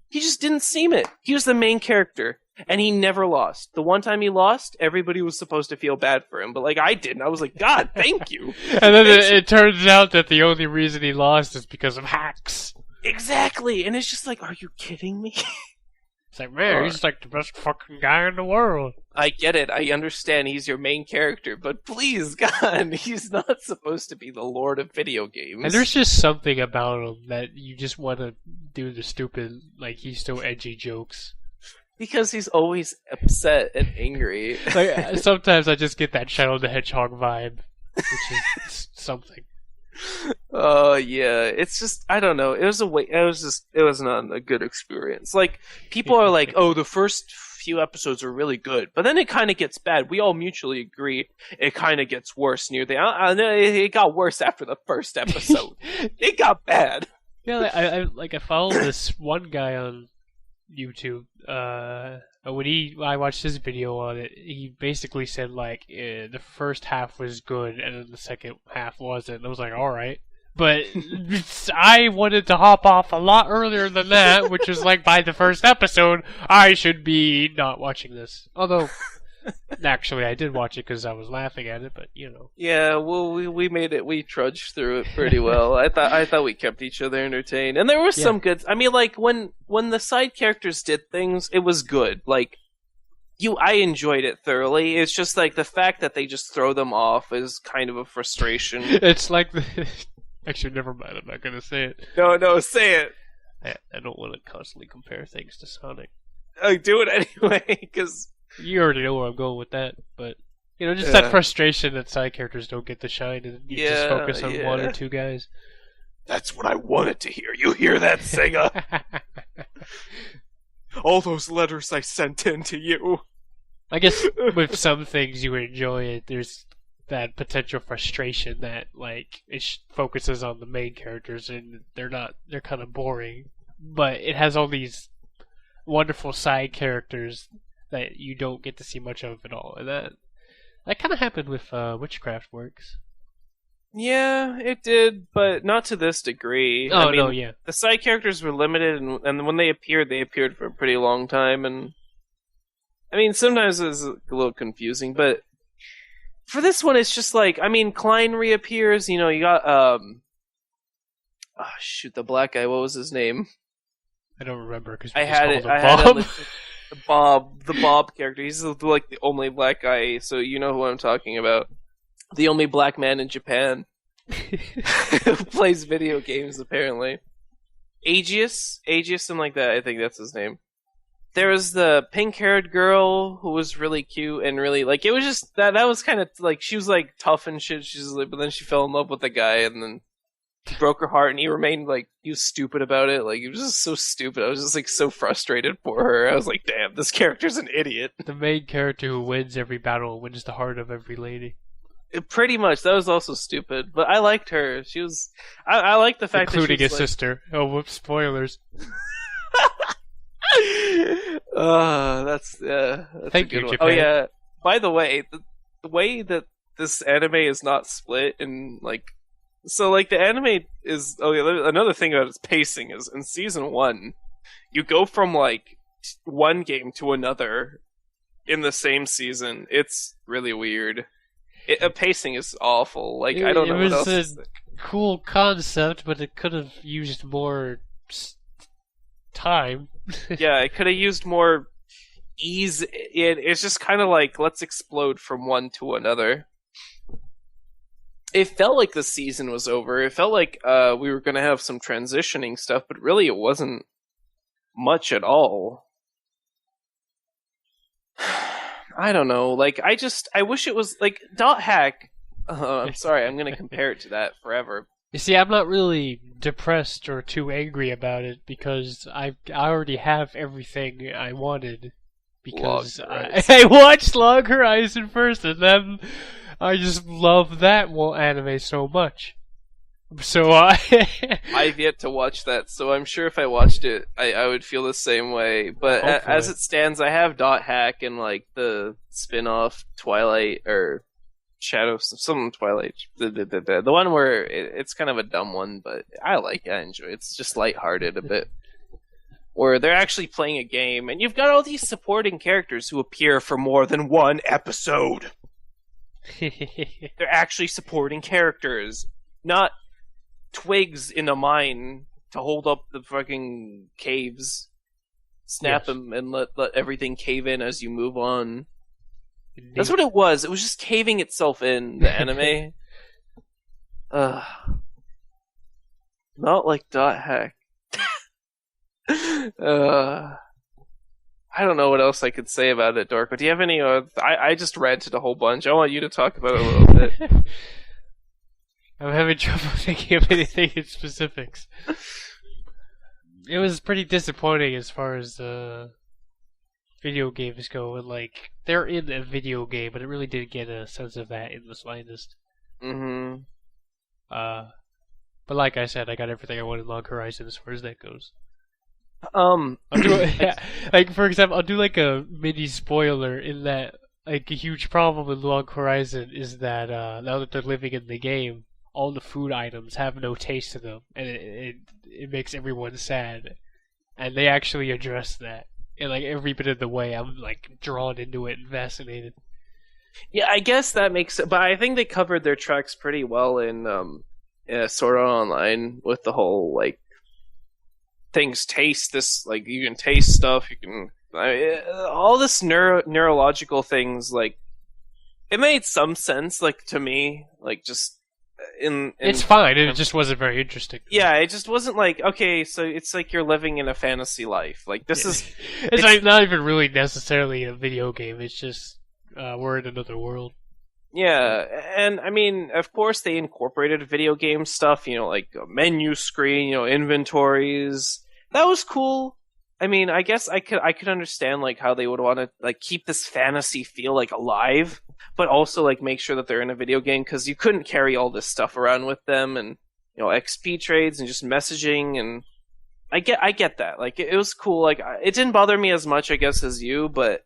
He just didn't seem it. He was the main character, and he never lost. The one time he lost, everybody was supposed to feel bad for him, but like I didn't. I was like, God, thank you. And then it turns out that the only reason he lost is because of hacks. Exactly, and it's just like, are you kidding me? It's like, man, he's like the best fucking guy in the world. I get it. I understand he's your main character, but please, God, he's not supposed to be the lord of video games. And there's just something about him that you just want to do the stupid, like, he's so edgy jokes. Because he's always upset and angry. Like, sometimes I just get that Shadow the Hedgehog vibe, which is something. Oh yeah, it's just I don't know. It was not a good experience. Like people are like, "Oh, the first few episodes are really good," but then it kind of gets bad. We all mutually agree it kind of gets worse near the. It got worse after the first episode. It got bad. Yeah, I follow this one guy on YouTube. When I watched his video on it, he basically said like the first half was good and then the second half wasn't. And I was like, all right, but I wanted to hop off a lot earlier than that, which was like by the first episode, I should be not watching this. Although, actually, I did watch it because I was laughing at it, but you know. Yeah, well, we made it. We trudged through it pretty well. I thought we kept each other entertained, and there was some good. I mean, like when the side characters did things, it was good. Like I enjoyed it thoroughly. It's just like the fact that they just throw them off is kind of a frustration. It's like actually, never mind. I'm not gonna say it. No, say it. I don't want to constantly compare things to Sonic. Do it anyway, because. You already know where I'm going with that, but you know, just that frustration that side characters don't get to shine and you just focus on one or two guys. That's what I wanted to hear. You hear that, Sega? All those letters I sent in to you. I guess with some things you enjoy it, there's that potential frustration that like it focuses on the main characters and they're kind of boring, but it has all these wonderful side characters that you don't get to see much of at all, and that kind of happened with Witchcraft Works. Yeah, it did, but not to this degree. Oh, I mean, no, yeah. The side characters were limited, and when they appeared for a pretty long time, and I mean, sometimes it was a little confusing, but for this one, it's just like, I mean, Klein reappears, you know, you got, the black guy, what was his name? I don't remember, because I had it, the Bob character. He's like the only black guy, so you know who I'm talking about. The only black man in Japan who plays video games, apparently. Aegeus, something like that. I think that's his name. There was the pink-haired girl who was really cute and really like. It was just that was kind of like she was like tough and shit. She's like, but then she fell in love with the guy and then. He broke her heart, and he remained like he was stupid about it. Like he was just so stupid. I was just like so frustrated for her. I was like, "Damn, this character's an idiot." The main character who wins every battle wins the heart of every lady. Pretty much. That was also stupid, but I liked her. She was. I liked the fact including that she was his sister. Oh, whoops! Spoilers. That's Thank a good you, one. Japan. Oh yeah. By the way, the way that this anime is not split in like. So, like, the anime is... Oh, yeah, another thing about its pacing is, in Season 1, you go from, like, one game to another in the same season. It's really weird. Pacing is awful. Like, I don't know what else. It was a cool concept, but it could have used more time. Yeah, it could have used more ease. It's just kind of like, let's explode from one to another. It felt like the season was over. It felt like we were going to have some transitioning stuff, but really it wasn't much at all. I don't know. Like, I wish it was like Dot Hack. I'm sorry, I'm going to compare it to that forever. You see, I'm not really depressed or too angry about it because I already have everything I wanted. Because I watched Log Horizon first, and then I just love that anime so much. So I've yet to watch that, so I'm sure if I watched it, I would feel the same way. But as it stands, I have Dot Hack and like the spin-off Twilight or Shadow, some Twilight, the one where it's kind of a dumb one, but I like it. I enjoy it. It's just lighthearted a bit. Where they're actually playing a game, and you've got all these supporting characters who appear for more than one episode. They're actually supporting characters, not twigs in a mine to hold up the fucking caves. Snap them and let everything cave in as you move on. Indeed. That's what it was. It was just caving itself in, the anime. Not like Dot Hack. I don't know what else I could say about it, Dork, but do you have any... I just ranted a whole bunch. I want you to talk about it a little bit. I'm having trouble thinking of anything in specifics. It was pretty disappointing as far as video games go, and like, they're in a video game, but it really didn't get a sense of that in the slightest. Mm-hmm. But like I said, I got everything I wanted in Log Horizon as far as that goes. I'll do like for example, I'll do like a mini spoiler in that like a huge problem with Log Horizon is that now that they're living in the game, all the food items have no taste to them, and it makes everyone sad. And they actually address that in like every bit of the way. I'm like drawn into it and fascinated. Yeah, I guess that makes it, but I think they covered their tracks pretty well in Sword Art Online with the whole like things taste this, like you can taste stuff, you can all this neurological things, like it made some sense, like to me, like just in it's fine, it just wasn't very interesting. Yeah, it just wasn't like, okay, so it's like you're living in a fantasy life, like this is it's like not even really necessarily a video game, it's just we're in another world. Yeah, and I mean, of course they incorporated video game stuff, you know, like a menu screen, you know, inventories. That was cool. I mean, I guess I could understand like how they would want to like keep this fantasy feel like alive, but also like make sure that they're in a video game, because you couldn't carry all this stuff around with them, and you know, XP trades and just messaging, and I get that. Like it was cool. Like it didn't bother me as much, I guess, as you, but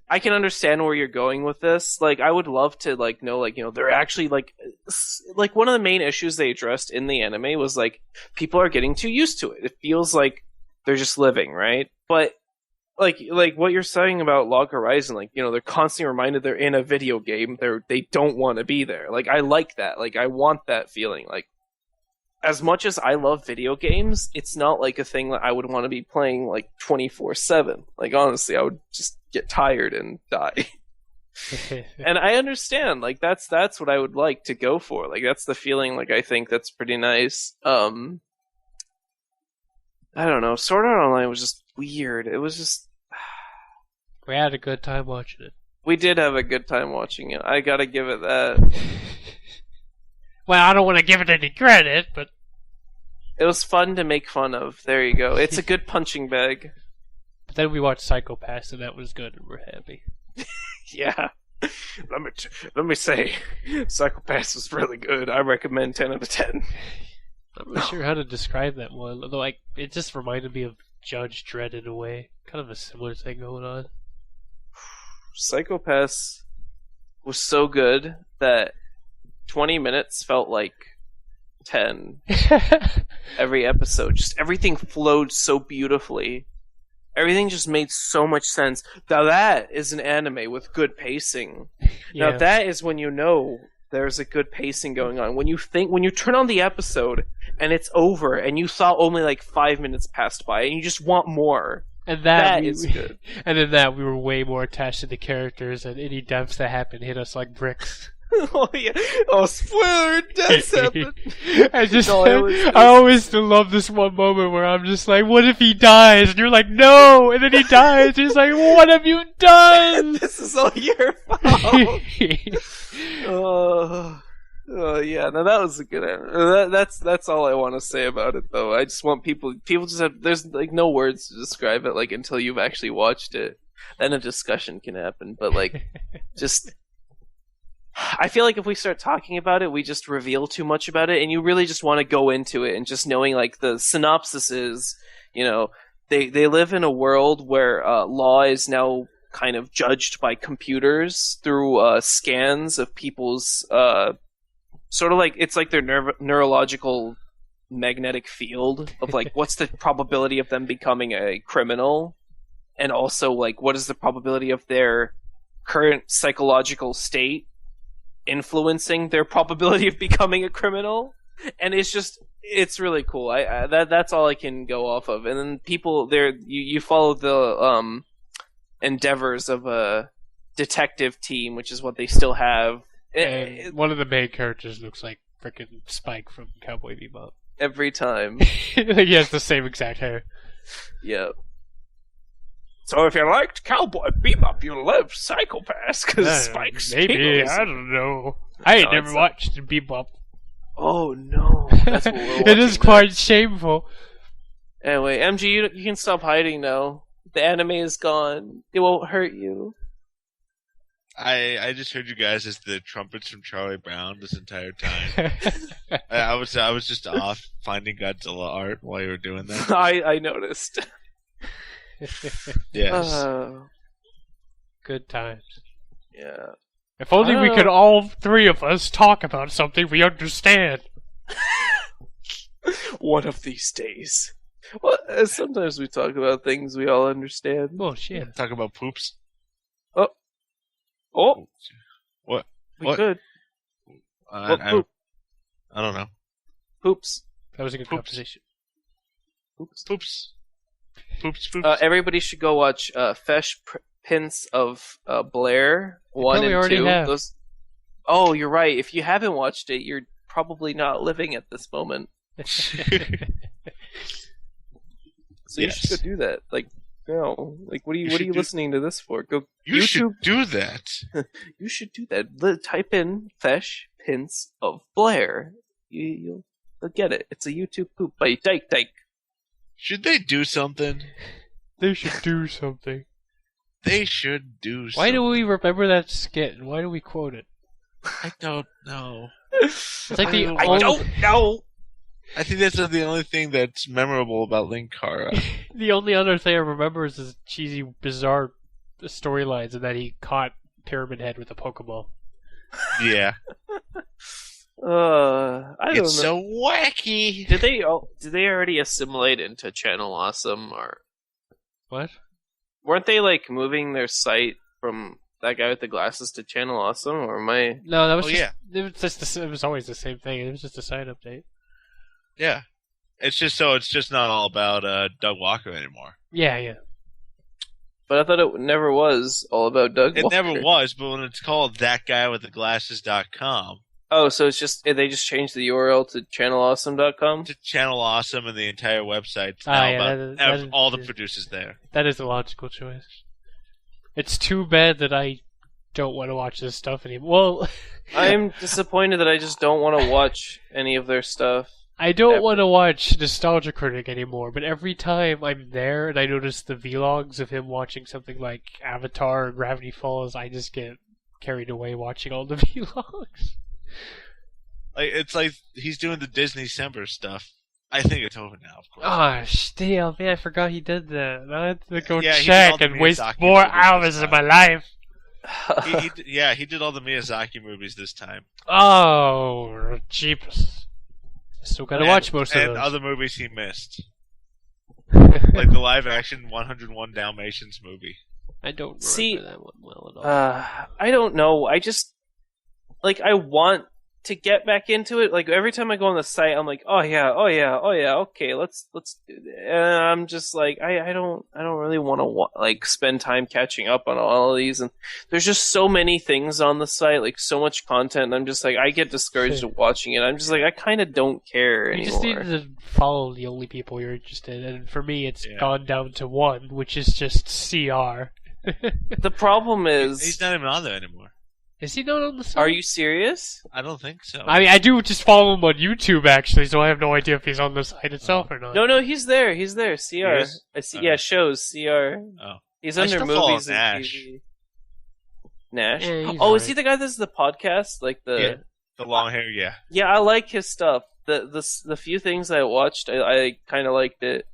I can understand where you're going with this. Like I would love to like know, like, you know, they're actually like one of the main issues they addressed in the anime was like people are getting too used to it. It feels like they're just living, right? But like what you're saying about Log Horizon, like, you know, they're constantly reminded they're in a video game. They don't want to be there. Like I like that. Like I want that feeling. Like as much as I love video games, it's not like a thing that I would want to be playing like 24/7. Like honestly, I would just get tired and die. And I understand, like that's what I would like to go for. Like that's the feeling. Like I think that's pretty nice. I don't know. Sword Art Online was just weird. It was just. We had a good time watching it. We did have a good time watching it. I gotta give it that. Well, I don't want to give it any credit, but it was fun to make fun of. There you go. It's a good punching bag. But then we watched Psycho Pass, and that was good, and we're happy. Yeah. Let me say, Psycho Pass was really good. I recommend 10 out of 10. I'm not sure how to describe that one, although like it just reminded me of Judge Dredd in a way. Kind of a similar thing going on. Psycho Pass was so good that 20 minutes felt like 10 every episode. Just everything flowed so beautifully. Everything just made so much sense. Now that is an anime with good pacing. Yeah. Now that is when you know there's a good pacing going on. When you turn on the episode and it's over and you saw only like 5 minutes passed by and you just want more. And that is good. And in that we were way more attached to the characters, and any deaths that happened hit us like bricks. Oh yeah! Oh, spoiler! Deaths happen. I always still love this one moment where I'm just like, "What if he dies?" And you're like, "No!" And then he dies. And he's like, "What have you done?" This is all your fault. Oh yeah, no, that was a good. That's all I want to say about it, though. I just want people just have. There's like no words to describe it, like until you've actually watched it. Then a discussion can happen. But like, just I feel like if we start talking about it, we just reveal too much about it, and you really just want to go into it and just knowing like the synopsis is, they live in a world where law is now kind of judged by computers through scans of people's sort of like it's like their neurological magnetic field of like what's the probability of them becoming a criminal, and also like what is the probability of their current psychological state influencing their probability of becoming a criminal. And it's really cool. That's all I can go off of. And then people there, you follow the endeavors of a detective team, which is what they still have. And one of the main characters looks like frickin' Spike from Cowboy Bebop. Every time. He has the same exact hair. Yep. So if you liked Cowboy Bebop, you'll love Psycho-Pass, because Spike's maybe, I don't know. I ain't never watched Bebop. Oh no. That's what we're It is watching quite next. shameful. Anyway, MG, you can stop hiding now. The anime is gone. It won't hurt you. I just heard you guys as the trumpets from Charlie Brown this entire time. I was just off finding Godzilla art while you were doing that. I noticed. Yes. Good times. Yeah. If only we could all three of us talk about something we understand. One of these days. Well, sometimes we talk about things we all understand. Oh shit! Talk about poops. Oh, What? we What? could. I don't know. Poops. That was a good Poops. composition. Poops. Everybody should go watch Fesh Prince of Blair 1 probably and already 2. have. Oh, you're right. If you haven't watched it, you're probably not living at this moment. So you should Yes. go do that. Like, no. Like, what are you should listening to this for? Go You YouTube. should do that. You should do that. Type in Fesh Prince of Blair. You'll get it. It's a YouTube poop by Dyke. Should they do something? They should do something. They should do something. Why do we remember that skit? And why do we quote it? I don't know. It's like the I only, don't know. I think that's the only thing that's memorable about Linkara. the only other thing I remember is his cheesy, bizarre storylines, and that he caught Pyramid Head with a Pokeball. Yeah. I don't know. It's so wacky. Did they already assimilate into Channel Awesome, or What? weren't they like moving their site from that guy with the glasses to Channel Awesome, or am I? No, that was Oh, just. yeah. It was always the same thing. It was just a side update. Yeah. It's just not all about Doug Walker anymore. Yeah. But I thought it never was all about Doug It Walker. never was, but when it's called thatguywiththeglasses.com Oh, so it's just they just changed the URL to channelawesome.com? to Channel Awesome and the entire website's Ah, now yeah, about that is- all the producers there. That is a logical choice. It's too bad that I don't want to watch this stuff anymore. Well, I'm disappointed that I just don't want to watch any of their stuff. I don't Ever. want to watch Nostalgia Critic anymore, but every time I'm there and I notice the vlogs of him watching something like Avatar or Gravity Falls, I just get carried away watching all the vlogs. It's like he's doing the Disney December stuff. I think it's over now, of course. Oh, damn, man, I forgot he did that. I have to go Yeah, he did check all the and waste Miyazaki more movies hours this of my time. life. He did all the Miyazaki movies this time. Oh, jeepers. Still gotta watch most of and those. other movies he missed, like the live-action 101 Dalmatians movie. I don't remember See, that one well at all. I don't know. I just I want to get back into it. Like every time I go on the site, I'm like, oh yeah, okay, let's do that. And I'm just like, I don't really want to spend time catching up on all of these. And there's just so many things on the site, like so much content. And I'm just like, I get discouraged of watching it. I'm just like, I kind of don't care You anymore. just need to follow the only people you're interested in. And for me, it's Yeah. gone down to one, which is just CR. The problem is, He's not even on there anymore. Is he not on the site? Are you serious? I don't think so. I mean, I do just follow him on YouTube, actually, so I have no idea if he's on the site itself or not. No, he's there. He's there. CR. He is? I see. Yeah, shows CR. Oh. He's I under still follow movies and Nash. TV. Nash. Yeah, he's Oh, is alright. he the guy that does the podcast? Like the. Yeah. The long hair, yeah. Yeah, I like his stuff. The few things I watched, I kind of liked it.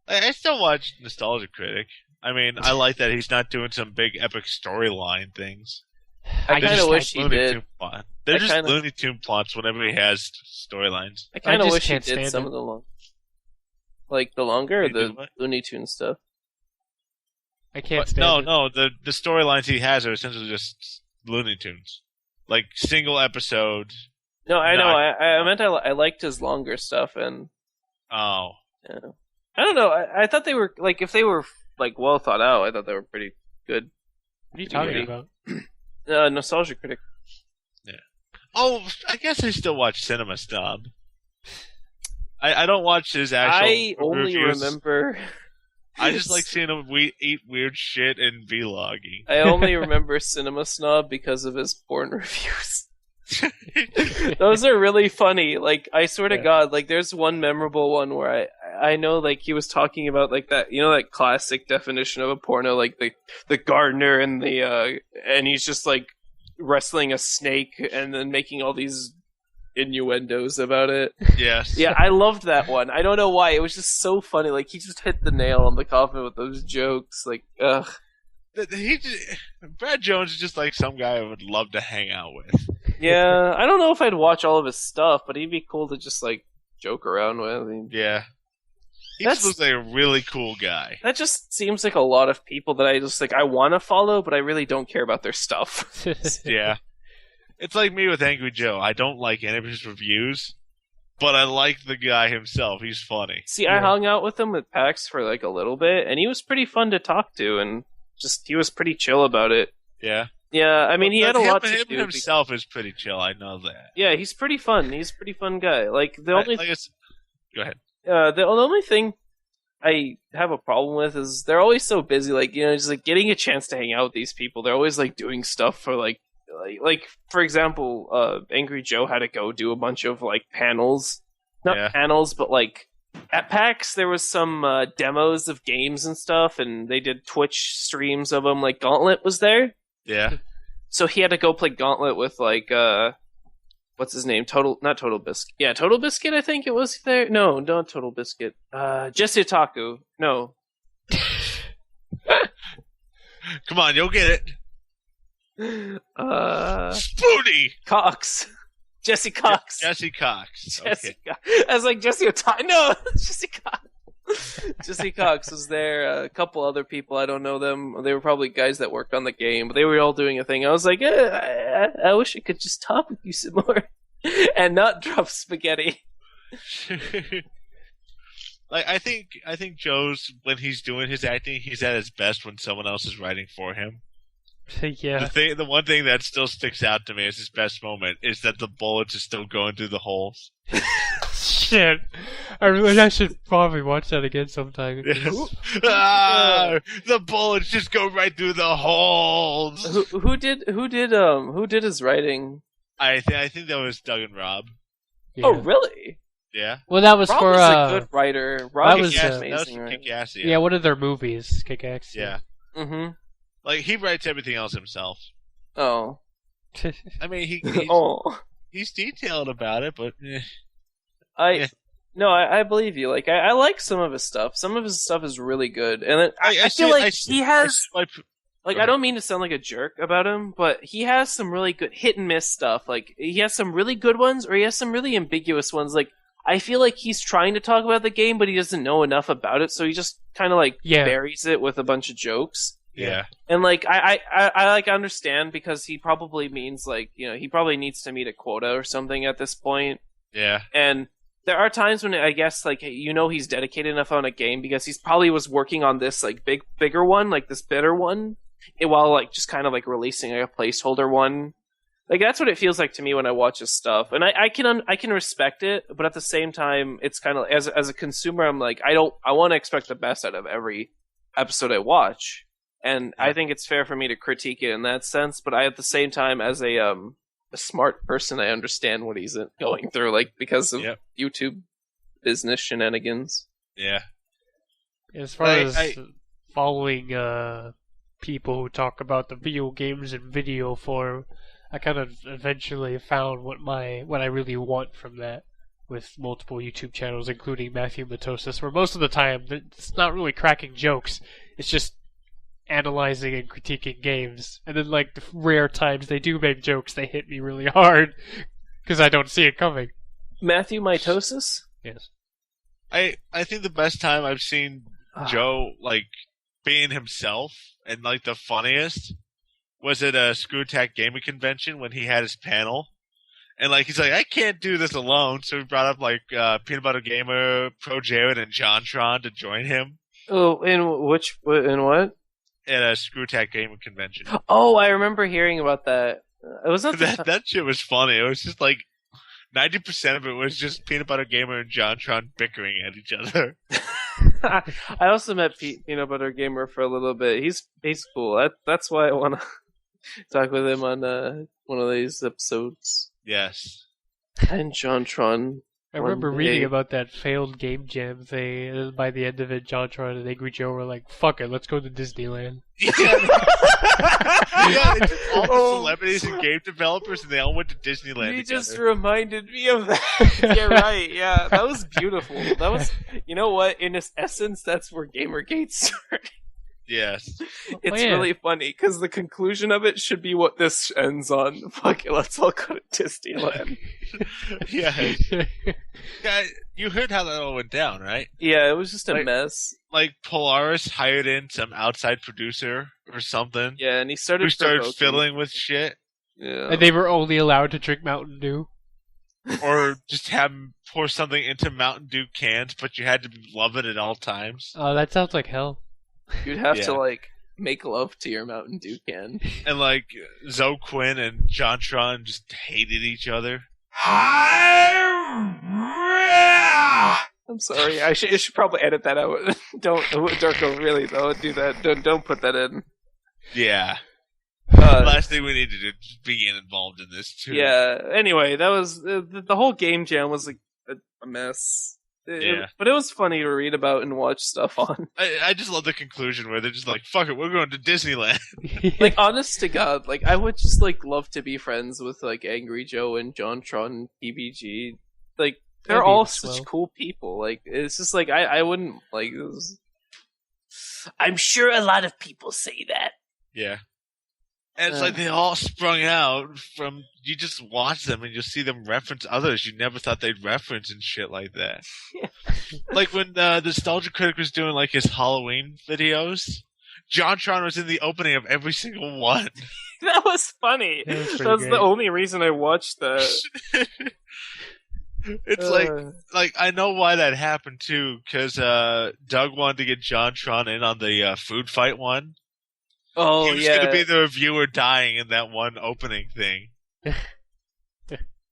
I still watch Nostalgia Critic. I mean, I like that he's not doing some big epic storyline things. I They're kind of just wish he Looney did. Tune plot. They're I just kinda- Looney Tune plots whenever he has storylines. I kind of just wish he can't did stand some him. of the long, like the longer or He did the what? Looney Tune stuff. I can't But stand no, it. the storylines he has are essentially just Looney Tunes. Like, single episode. No, I know. Not- I meant I liked his longer stuff, and Oh. yeah. I don't know. I thought they were like if they were like well thought out. I thought they were pretty good. What are you talking Yeah. about? Nostalgia Critic. Oh, I guess I still watch Cinema Snob. I don't watch his actual I only reviews. remember. I just like seeing him eat weird shit and vlogging. I only remember Cinema Snob because of his porn reviews. Those are really funny. Like, I swear to Yeah. God, like, there's one memorable one where I know, like, he was talking about, like, that, you know, that classic definition of a porno, like, the gardener and and he's just, like, wrestling a snake and then making all these innuendos about it. Yes. Yeah, I loved that one. I don't know why. It was just so funny. Like, he just hit the nail on the coffin with those jokes. Like, ugh. Brad Jones is just like some guy I would love to hang out with. Yeah, I don't know if I'd watch all of his stuff, but he'd be cool to just, like, joke around with. I mean, Yeah. He That's- just looks like a really cool guy. that just seems like a lot of people that I just, like, I want to follow, but I really don't care about their stuff. Yeah. It's like me with Angry Joe. I don't like any of his reviews, but I like the guy himself. He's funny. See, I Yeah. hung out with him at PAX for, like, a little bit, and he was pretty fun to talk to, and just, he was pretty chill about it. Yeah. Yeah, I mean, he had a lot to him do. himself is pretty chill. I know that. Yeah, he's pretty fun. He's a pretty fun guy. Like, the only Go ahead. the only thing I have a problem with is they're always so busy. Like, you know, just like getting a chance to hang out with these people. They're always like doing stuff for like for example, Angry Joe had to go do a bunch of like panels, not Yeah. panels, but like at PAX there was some demos of games and stuff, and they did Twitch streams of them. Like Gauntlet was there, Yeah. so he had to go play Gauntlet with like what's his name? Not Total Biscuit. Yeah, Total Biscuit, I think it was there. No, not Total Biscuit. Jesse Otaku. No. Come on, you'll get it. Spoonie! Cox. Jesse Cox. Jesse Cox. Jesse Okay. Cox. I was like, Jesse Otaku. No, Jesse Cox. Jesse Cox was there. A couple other people, I don't know them. They were probably guys that worked on the game, but they were all doing a thing. I was like, I wish I could just talk with you some more and not drop spaghetti. Like I think Joe's when he's doing his acting, he's at his best when someone else is writing for him. Yeah. The one thing that still sticks out to me as his best moment is that the bullets are still going through the holes. Shit. I should probably watch that again sometime. The bullets just go right through the holes. Who did his writing? I think that was Doug and Rob. Yeah. Oh, really? Yeah. Well, that was Rob for is a good writer. Rob that is was, Kick-Ass, amazing, that was right? Kick-Ass, yeah, one of their movies, Kick-Ass. Yeah. Mm-hmm. Like he writes everything else himself. Oh. I mean, he's Oh. he's detailed about it, but I believe you. Like I like some of his stuff. Some of his stuff is really good, and then I feel like he has. Like, I don't mean to sound like a jerk about him, but he has some really good hit and miss stuff. Like, he has some really good ones, or he has some really ambiguous ones. Like, I feel like he's trying to talk about the game, but he doesn't know enough about it, so he just kind of, like, buries it with a bunch of jokes. Yeah. And, like, I like, understand, because he probably means, like, you know, he probably needs to meet a quota or something at this point. Yeah. And there are times when I guess, like, you know he's dedicated enough on a game, because he's probably was working on this, like, bigger one, like, this better one, while like just kind of like releasing like, a placeholder one. Like that's what it feels like to me when I watch his stuff, and I can respect it, but at the same time, it's kind of as a consumer, I'm like I want to expect the best out of every episode I watch. and Yeah. I think it's fair for me to critique it in that sense. But I, at the same time, as a smart person, I understand what he's going through, like because of Yep. YouTube business shenanigans. Yeah. As far as following people who talk about the video games in video form, I kind of eventually found what I really want from that, with multiple YouTube channels, including Matthew Matosis, where most of the time it's not really cracking jokes, it's just analyzing and critiquing games. And then, like, the rare times they do make jokes, they hit me really hard because I don't see it coming. Matthew Mitosis? Yes. I think the best time I've seen Joe, like, being himself and, like, the funniest was at a Screw Attack Gaming Convention when he had his panel. And, like, he's like, I can't do this alone. So he brought up, like, Peanut Butter Gamer, Pro Jared, and JonTron to join him. Oh, in what? At a Screw Attack Gaming Convention. Oh, I remember hearing about that. It was That shit was funny. It was just, like, 90% of it was just Peanut Butter Gamer and JonTron bickering at each other. I also met Peanut Butter Gamer for a little bit. He's cool. That's why I want to talk with him on one of these episodes. Yes. And JonTron. I remember reading about that failed game jam thing, and by the end of it, JonTron and Angry Joe were like, fuck it, let's go to Disneyland. Yeah, they took all the celebrities and game developers, and they all went to Disneyland You together. just reminded me of that. Yeah, right. Yeah, that was beautiful. That was, you know what? In its essence, that's where Gamergate started. Yes. It's yeah. really funny because the conclusion of it should be what this ends on. Fuck it, let's all go to Disneyland. Yeah. Yeah, you heard how that all went down, right? Yeah, it was just a Like- mess. Like, Polaris hired in some outside producer or something Yeah, and he started who started provoking. fiddling with shit, Yeah. And they were only allowed to drink Mountain Dew. or just have him pour something into Mountain Dew cans, but you had to love it at all times. Oh, that sounds like hell. You'd have to Yeah. like make love to your Mountain Dew can. And, like, Zoe Quinn and JonTron just hated each other. I'm sorry. I should probably edit that out. Don't really though do that. Don't put that in. Yeah. Uh, Last thing we need to do is be involved in this, too. yeah. Anyway, that was the whole game jam was like a mess. Yeah. But it was funny to read about and watch stuff on. I just love the conclusion where they're just like, fuck it, we're going to Disneyland. Like, honest to God, like I would just like love to be friends with like Angry Joe and JonTron and PBG. Like they're That'd be all swell. such cool people. Like it's just like I wouldn't like. I'm sure a lot of people say that. Yeah. And it's like they all sprung out from, you just watch them and you'll see them reference others you never thought they'd reference and shit like that. Like when the Nostalgia Critic was doing like his Halloween videos, JonTron was in the opening of every single one. That was funny. That was pretty That's great. the only reason I watched that. It's like I know why that happened too, because Doug wanted to get JonTron in on the food fight one. oh He was yeah, going to be the reviewer dying in that one opening thing.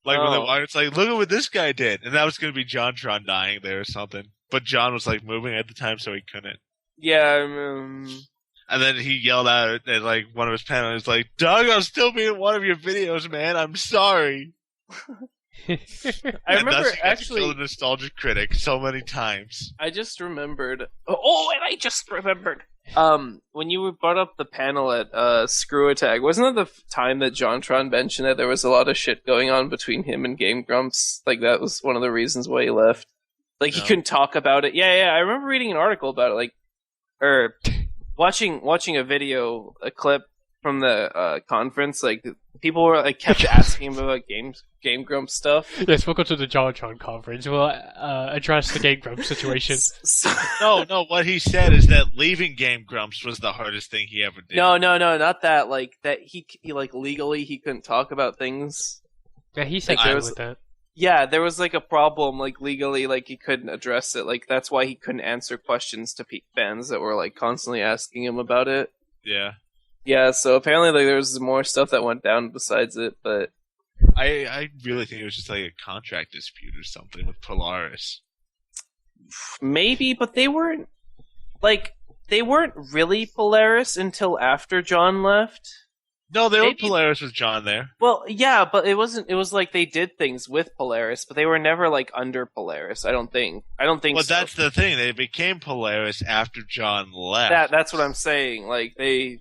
Like when Oh. it's like, look at what this guy did, and that was going to be JonTron dying there or something. But John was like moving at the time, so he couldn't. yeah. And then he yelled out at like one of his panelists, like, "Doug, I'll still be in one of your videos, man. I'm sorry." I And remember thus he got to actually. kill the Nostalgia Critic so many times. I just remembered. Oh, and I just remembered. When you brought up the panel at Screw Attack, wasn't that the time that JonTron mentioned that there was a lot of shit going on between him and Game Grumps? Like that was one of the reasons why he left. Like he No. couldn't talk about it. Yeah. I remember reading an article about it, like, or watching a video, a clip from the conference. Like people were like kept asking him about Game Grumps stuff. Yes, we'll go to the JonTron conference. We'll address the Game Grumps situation. No, what he said is that leaving Game Grumps was the hardest thing he ever did. No, not that. Like that he like legally he couldn't talk about things. Yeah, he said Like, there fine was- with that. Yeah, there was like a problem, like legally, like he couldn't address it. Like that's why he couldn't answer questions to fans that were like constantly asking him about it. Yeah. Yeah, so apparently like there was more stuff that went down besides it, but I really think it was just like a contract dispute or something with Polaris. maybe. But they weren't like they weren't really Polaris until after John left. No, they were Maybe- Polaris with John there. Well, yeah, but it wasn't. It was like they did things with Polaris, but they were never like under Polaris. I don't think. Well, so. that's the thing. They became Polaris after John left. That's what I'm saying. Like they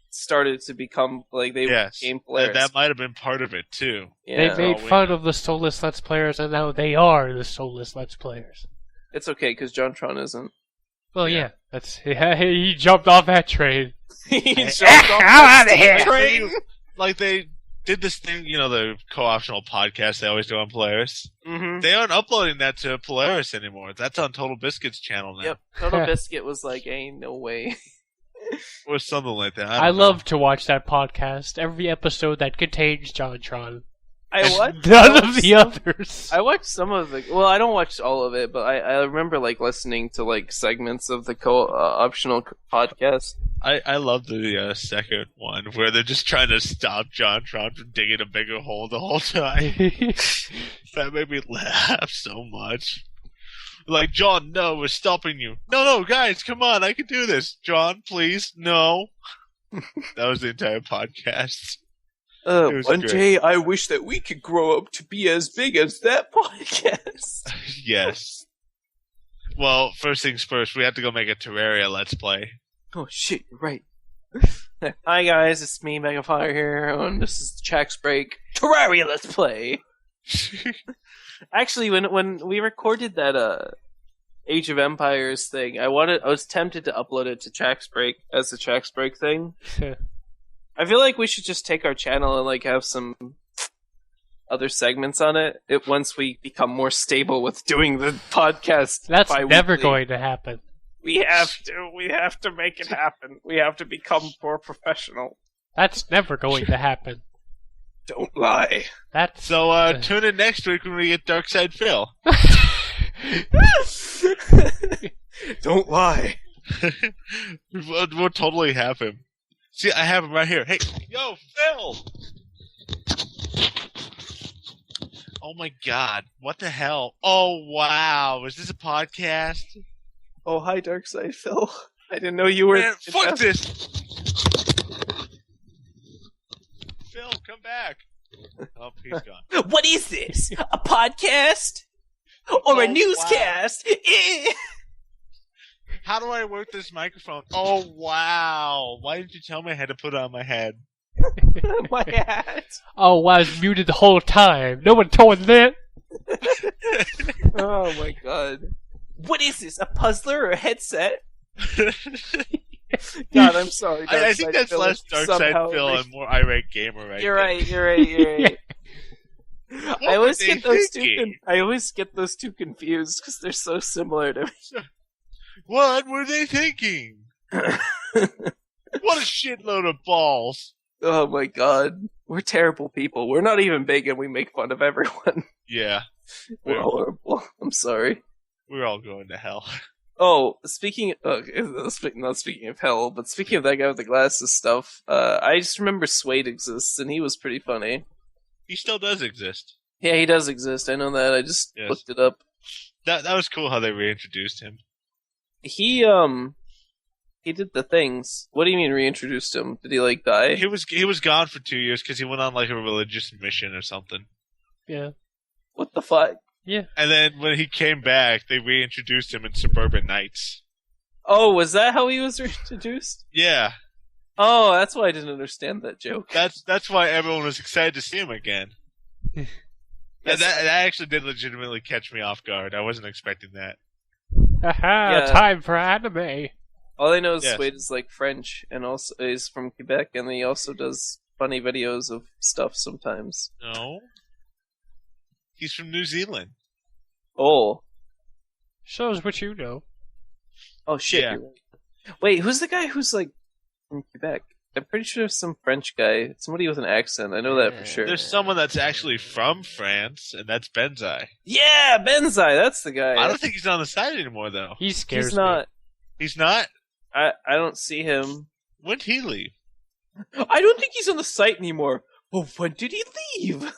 started to become like they became Polaris. That might have been part of it too. Yeah. They made fun of the Soulless Let's Players, and now they are the Soulless Let's Players. It's okay because JonTron isn't. Well, yeah, that's he jumped off that train. He jumped off Out of the here. train. Like they did this thing, the co-optional podcast they always do on Polaris. Mm-hmm. They aren't uploading that to Polaris anymore. That's on Total Biscuit's channel now. Yep. Total Biscuit was like, ain't no way. Or something like that. I love to watch that podcast. Every episode that contains JonTron. I watched None of the others. I watched some of the. Well, I don't watch all of it, but I remember like listening to like segments of the optional podcast. I love the second one where they're just trying to stop JonTron from digging a bigger hole the whole time. That made me laugh so much. Like, John, no, we're stopping you. No, guys, come on, I can do this. John, please, no. That was the entire podcast. One great. day, I wish that we could grow up to be as big as that podcast. Yes. Well, first things first, we have to go make a Terraria Let's Play. Oh shit, you're right. Hi guys, it's me, Megafire here, and this is Chax Break Terraria Let's Play. Actually, when we recorded that Age of Empires thing, I was tempted to upload it to Chax Break as a Chax Break thing. I feel like we should just take our channel and like have some other segments on it once we become more stable with doing the podcast. That's bi-weekly. never going to happen. We have to make it happen. We have to become more professional. That's never going to happen. Don't lie. That's So tune in next week when we get Darkside Phil. Don't lie. We'll totally have him. See, I have him right here. Hey, yo, Phil! Oh my god, what the hell? Oh wow, is this a podcast? Oh, hi, Darkside Phil. I didn't know you were. Man, fuck this! Phil, come back! Oh, he's gone. What is this? A podcast? Or a Oh, newscast? How do I work this microphone? Oh wow! Why didn't you tell me I had to put it on my head? My hat. Oh, I was muted the whole time. No one told that. Oh my god. What is this? A puzzler or a headset? God, I'm sorry. I think Darkside that's Phil less somehow Darkside Phil and more irate gamer, right? You're right. You're right. What I always were they get those two. thinking? I always get those two confused because they're so similar to me. What were they thinking? What a shitload of balls. Oh my god, we're terrible people. We're not even big, and we make fun of everyone. Yeah, We're horrible. I'm sorry. we're all going to hell. Oh, not speaking of hell, but speaking of that guy with the glasses stuff, I just remember Suede exists, and he was pretty funny. He still does exist. Yeah, he does exist. I know that. I just Yes. looked it up. That was cool how they reintroduced him. He did the things. What do you mean reintroduced him? Did he like die? He was gone for 2 years because he went on like a religious mission or something. Yeah. What the fuck? Yeah. And then when he came back, they reintroduced him in Suburban Nights. Oh, was that how he was reintroduced? Yeah, Oh, that's why I didn't understand that joke. that's why everyone was excited to see him again. Yes. And that actually did legitimately catch me off guard. I wasn't expecting that. Haha, Yeah. time for anime. All I know is Yes. Suede is like French, and also is from Quebec, and he also does funny videos of stuff sometimes. No, he's from New Zealand. Oh, Shows what you know. oh shit! Yeah. You're right. Wait, who's the guy who's like from Quebec? I'm pretty sure it's some French guy, somebody with an accent. I know that for sure. There's someone that's actually from France, and that's Benzai. Yeah, Benzai, that's the guy. I don't think he's on the side anymore, though. He scares He's not. He's not? I don't see him. When did he leave? I don't think he's on the site anymore. Well, when did he leave?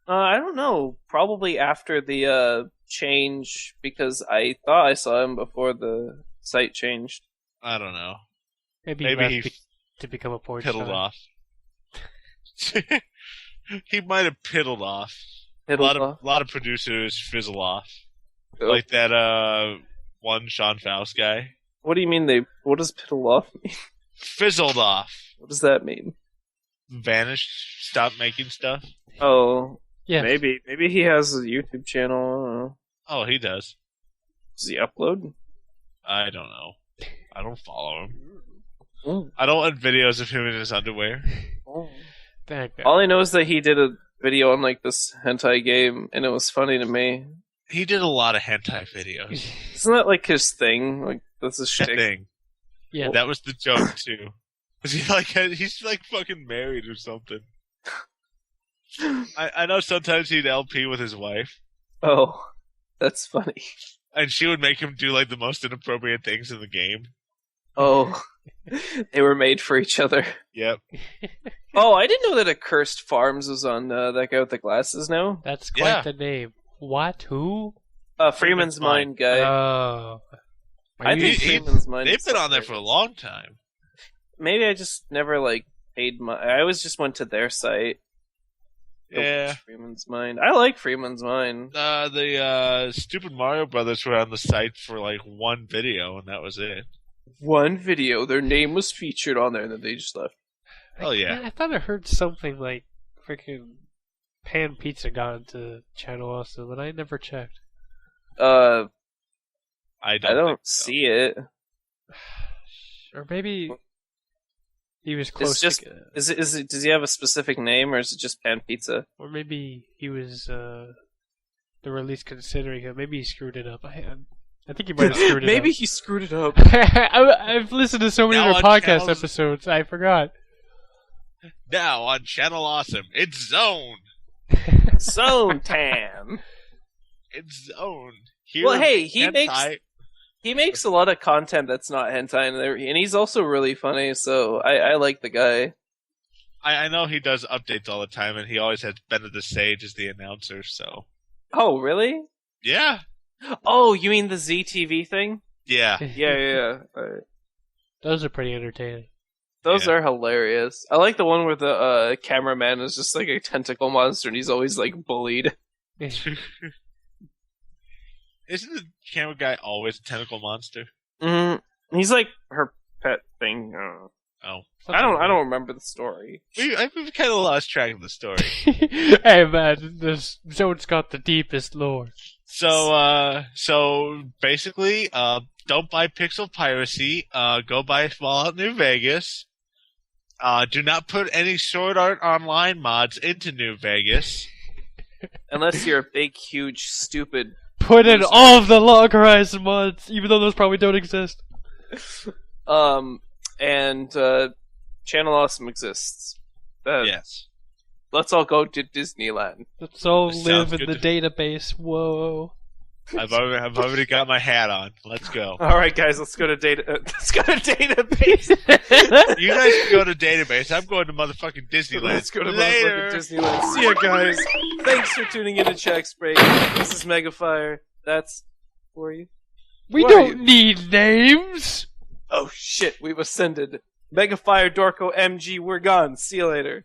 I don't know. Probably after the change, because I thought I saw him before the site changed? I don't know. Maybe Maybe he he left to become a porn piddled star. off. He might have piddled off. Piddled A off? lot of producers fizzle off. Oh. Like that one Sean Faust guy. What do you mean what does piddle off mean? Fizzled off. What does that mean? Vanished. Stopped making stuff. Oh, Yeah. maybe he has a YouTube channel. I don't know. Oh, he does. Does he upload? I don't know. I don't follow him. Oh. I don't want videos of him in his underwear. That guy. All I know is that he did a video on like this hentai game, and it was funny to me. He did a lot of hentai videos. Isn't that like his thing? Like that's his That shtick. thing. Yeah. That was the joke too. Cause he's like fucking married or something. I know sometimes he'd LP with his wife, Oh, that's funny. and she would make him do like the most inappropriate things in the game. Oh, they were made for each other. Yep. Oh, I didn't know that Accursed Farms was on that guy with the glasses now. That's quite Yeah. the name. What? Who? Freeman's Mind guy. Oh. I think he- Freeman's Mind. They've is been so on there great. for a long time. Maybe I just never like paid my. I always just went to their site. to Yeah. watch Freeman's Mind. I like Freeman's Mind. The Stupid Mario Brothers were on the site for like one video, and that was it. One video, their name was featured on there, and then they just left. Oh yeah. I thought I heard something like freaking Pan Pizza got into Channel also, but I never checked. I I don't think so. see it. Or maybe he was close just- to... Is it? Does he have a specific name, or is it just Pan Pizza? Or maybe he was... they were at least considering him. Maybe he screwed it up. I think he might have screwed it Maybe up. he screwed it up. I've listened to so many Now of their on podcast channels- episodes, I forgot. Now on Channel Awesome, it's Zone. Zone Tan. It's Zone. Here, Well, hey, he hentai- makes a lot of content that's not hentai, and he's also really funny. So I like the guy. I know he does updates all the time, and he always has Bennett the Sage as the announcer. So Oh, really? yeah, Oh, you mean the ZTV thing? yeah. Yeah. Those are pretty entertaining. Those Yeah. are hilarious. I like the one where the cameraman is just like a tentacle monster, and he's always like bullied. Isn't the camera guy always a tentacle monster? He's like her pet thing. I don't know. Oh, I don't remember the story. I've kind of lost track of the story. Hey man, this zone's got the deepest lore. So basically, don't buy Pixel Piracy. Go buy Fallout New Vegas. Do not put any Sword Art Online mods into New Vegas. Unless you're a big, huge, stupid. Put in all of the Log Horizon mods, even though those probably don't exist. And Channel Awesome exists. Yes. Let's all go to Disneyland. Let's all Sounds live in good the to- database. Whoa. I've already got my hat on. Let's go. All right, guys, let's go to let's go to database. You guys can go to database. I'm going to motherfucking Disneyland. Let's go to later. motherfucking Disneyland. See ya, guys. Thanks for tuning in to Chax Break. This is Megafire. That's for you. We Who are don't you? need names. Oh shit, we've ascended. Megafire, Dorko, MG, we're gone. See you later.